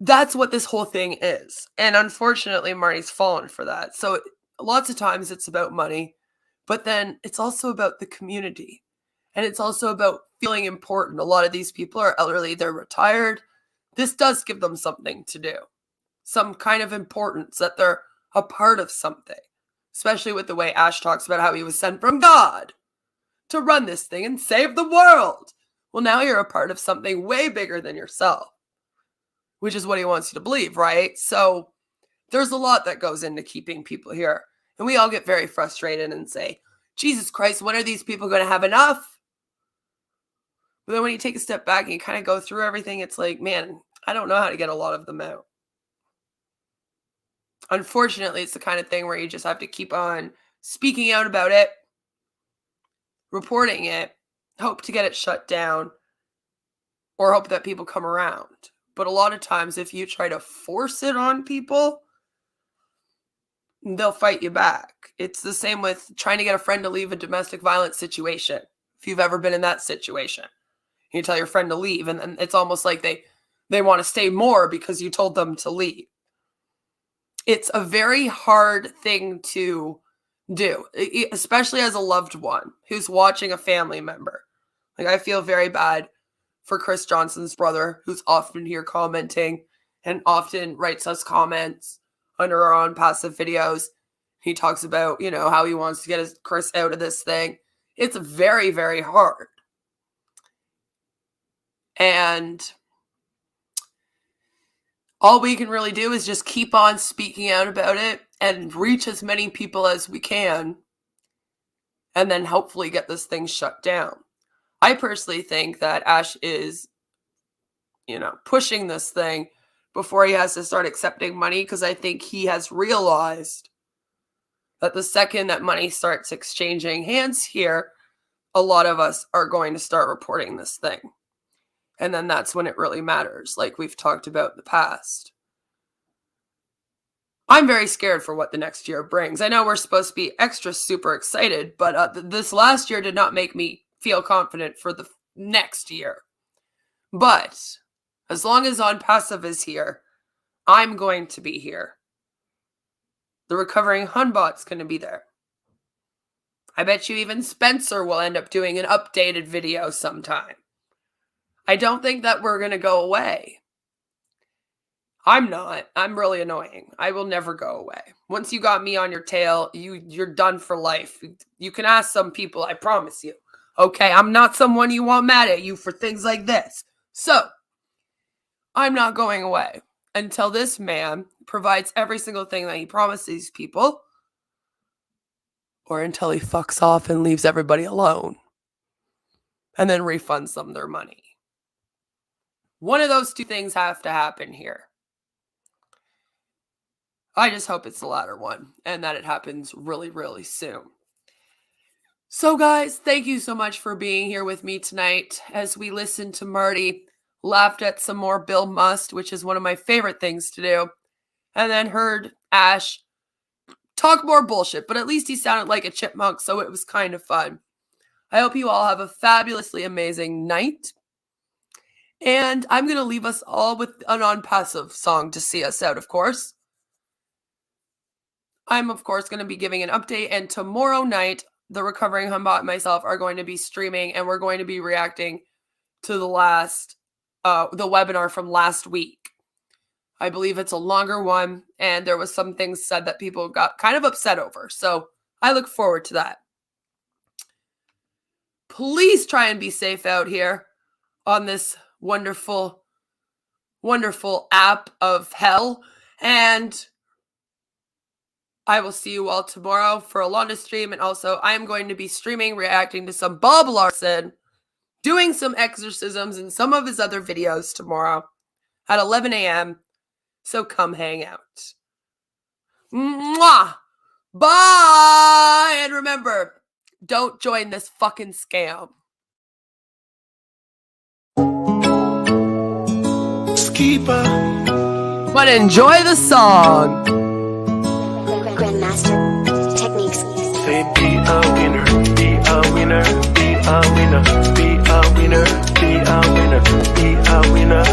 that's what this whole thing is. And unfortunately, Marty's fallen for that. So lots of times it's about money, but then it's also about the community. And it's also about feeling important. A lot of these people are elderly. They're retired. This does give them something to do. Some kind of importance that they're a part of something. Especially with the way Ash talks about how he was sent from God to run this thing and save the world. Well, now you're a part of something way bigger than yourself, which is what he wants you to believe, right? So there's a lot that goes into keeping people here. And we all get very frustrated and say, Jesus Christ, when are these people going to have enough? But then when you take a step back and you kind of go through everything, it's like, man, I don't know how to get a lot of them out. unfortunately, it's the kind of thing where you just have to keep on speaking out about it, reporting it, hope to get it shut down, or hope that people come around. But a lot of times, if you try to force it on people, they'll fight you back. It's the same with trying to get a friend to leave a domestic violence situation. If you've ever been in that situation, you tell your friend to leave, and then it's almost like they want to stay more because you told them to leave. It's a very hard thing to do, especially as a loved one who's watching a family member. Like, I feel very bad for Chris Johnson's brother, who's often here commenting and often writes us comments under our Onpassive videos. He talks about, you know, how he wants to get Chris out of this thing. It's very, very hard. And all we can really do is just keep on speaking out about it and reach as many people as we can, and then hopefully get this thing shut down. I personally think that Ash is, you know, pushing this thing before he has to start accepting money, because I think he has realized that the second that money starts exchanging hands here, a lot of us are going to start reporting this thing. And then that's when it really matters, like we've talked about in the past. I'm very scared for what the next year brings. I know we're supposed to be extra super excited, but this last year did not make me feel confident for the next year. But as long as Onpassive is here, I'm going to be here. The recovering Hunbot's going to be there. I bet you even Spencer will end up doing an updated video sometime. I don't think that we're going to go away. I'm not. I'm really annoying. I will never go away. Once you got me on your tail, you're done for life. You can ask some people, I promise you. Okay, I'm not someone you want mad at you for things like this. So, I'm not going away until this man provides every single thing that he promises people, or until he fucks off and leaves everybody alone and then refunds them their money. One of those two things have to happen here. I just hope it's the latter one and that it happens really, really soon. So guys, thank you so much for being here with me tonight as we listened to Marty, laughed at some more Bill Must, which is one of my favorite things to do, and then heard Ash talk more bullshit, but at least he sounded like a chipmunk, so it was kind of fun. I hope you all have a fabulously amazing night. And I'm going to leave us all with an Onpassive song to see us out, of course. I'm, of course, going to be giving an update, and tomorrow night, the Recovering Humbot and myself are going to be streaming, and we're going to be reacting to the webinar from last week. I believe it's a longer one, and there was some things said that people got kind of upset over, so I look forward to that. Please try and be safe out here on this wonderful, wonderful app of hell, and I will see you all tomorrow for a Londa stream, and also I am going to be streaming, reacting to some Bob Larson, doing some exorcisms and some of his other videos tomorrow at 11 a.m., so come hang out. Mwah! Bye! And remember, don't join this fucking scam. Keeper. But enjoy the song. Grandmaster techniques. Say be a winner, be a winner, be a winner, be a winner, be a winner, be a winner.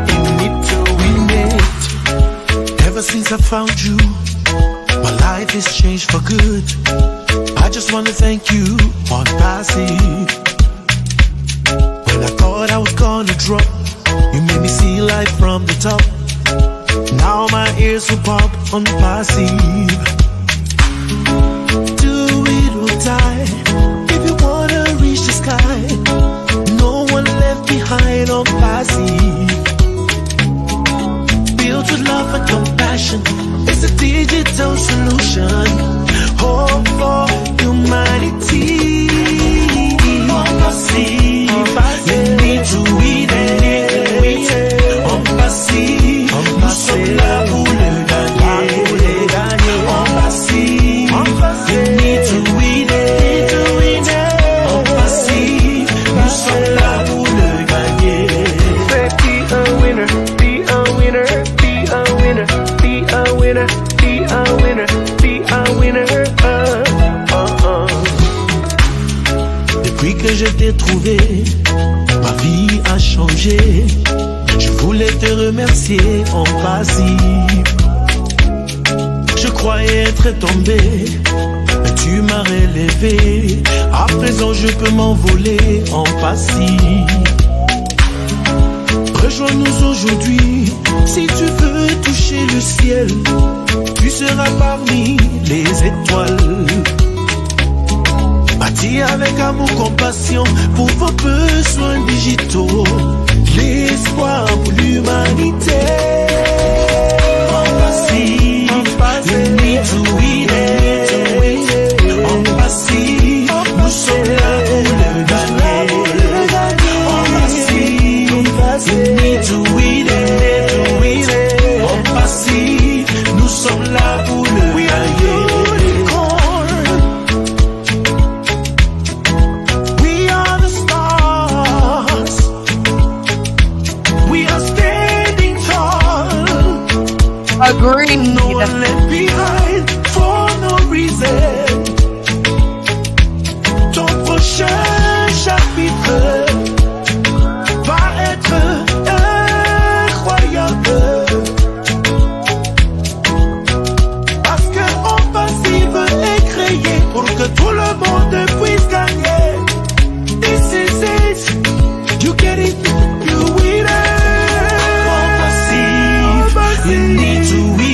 You need to win it. Ever since I found you, my life has changed for good. I just want to thank you, Onpassive. When I thought I was gonna drop, you made me see life from the top. Now my ears will pop Onpassive. Do it or die. If you wanna reach the sky, no one left behind Onpassive. Built with love and compassion, it's a digital solution. Hope for humanity. Onpassive, you need to read it. Onpassive, nous sommes là pour le gagner. remercier Onpassive. Je croyais être tombé, mais tu m'as relevé. À présent je peux m'envoler Onpassive. Rejoins-nous aujourd'hui, si tu veux toucher le ciel, tu seras parmi les étoiles. Bâti avec amour, compassion pour vos besoins digitaux, l'espoir pour l'humanité. Onpassive, you need to win it. Onpassive, nous sommes là pour le gagner. Onpassive, you need to win it. Onpassive, nous sommes là pour le gagner. Agreed. No one left behind for no reason. Ton prochain chapitre va être incroyable. Parce que Onpassive est créé pour que tout le monde puisse gagner. This is it. You get it, you win it. Onpassive, you need to win.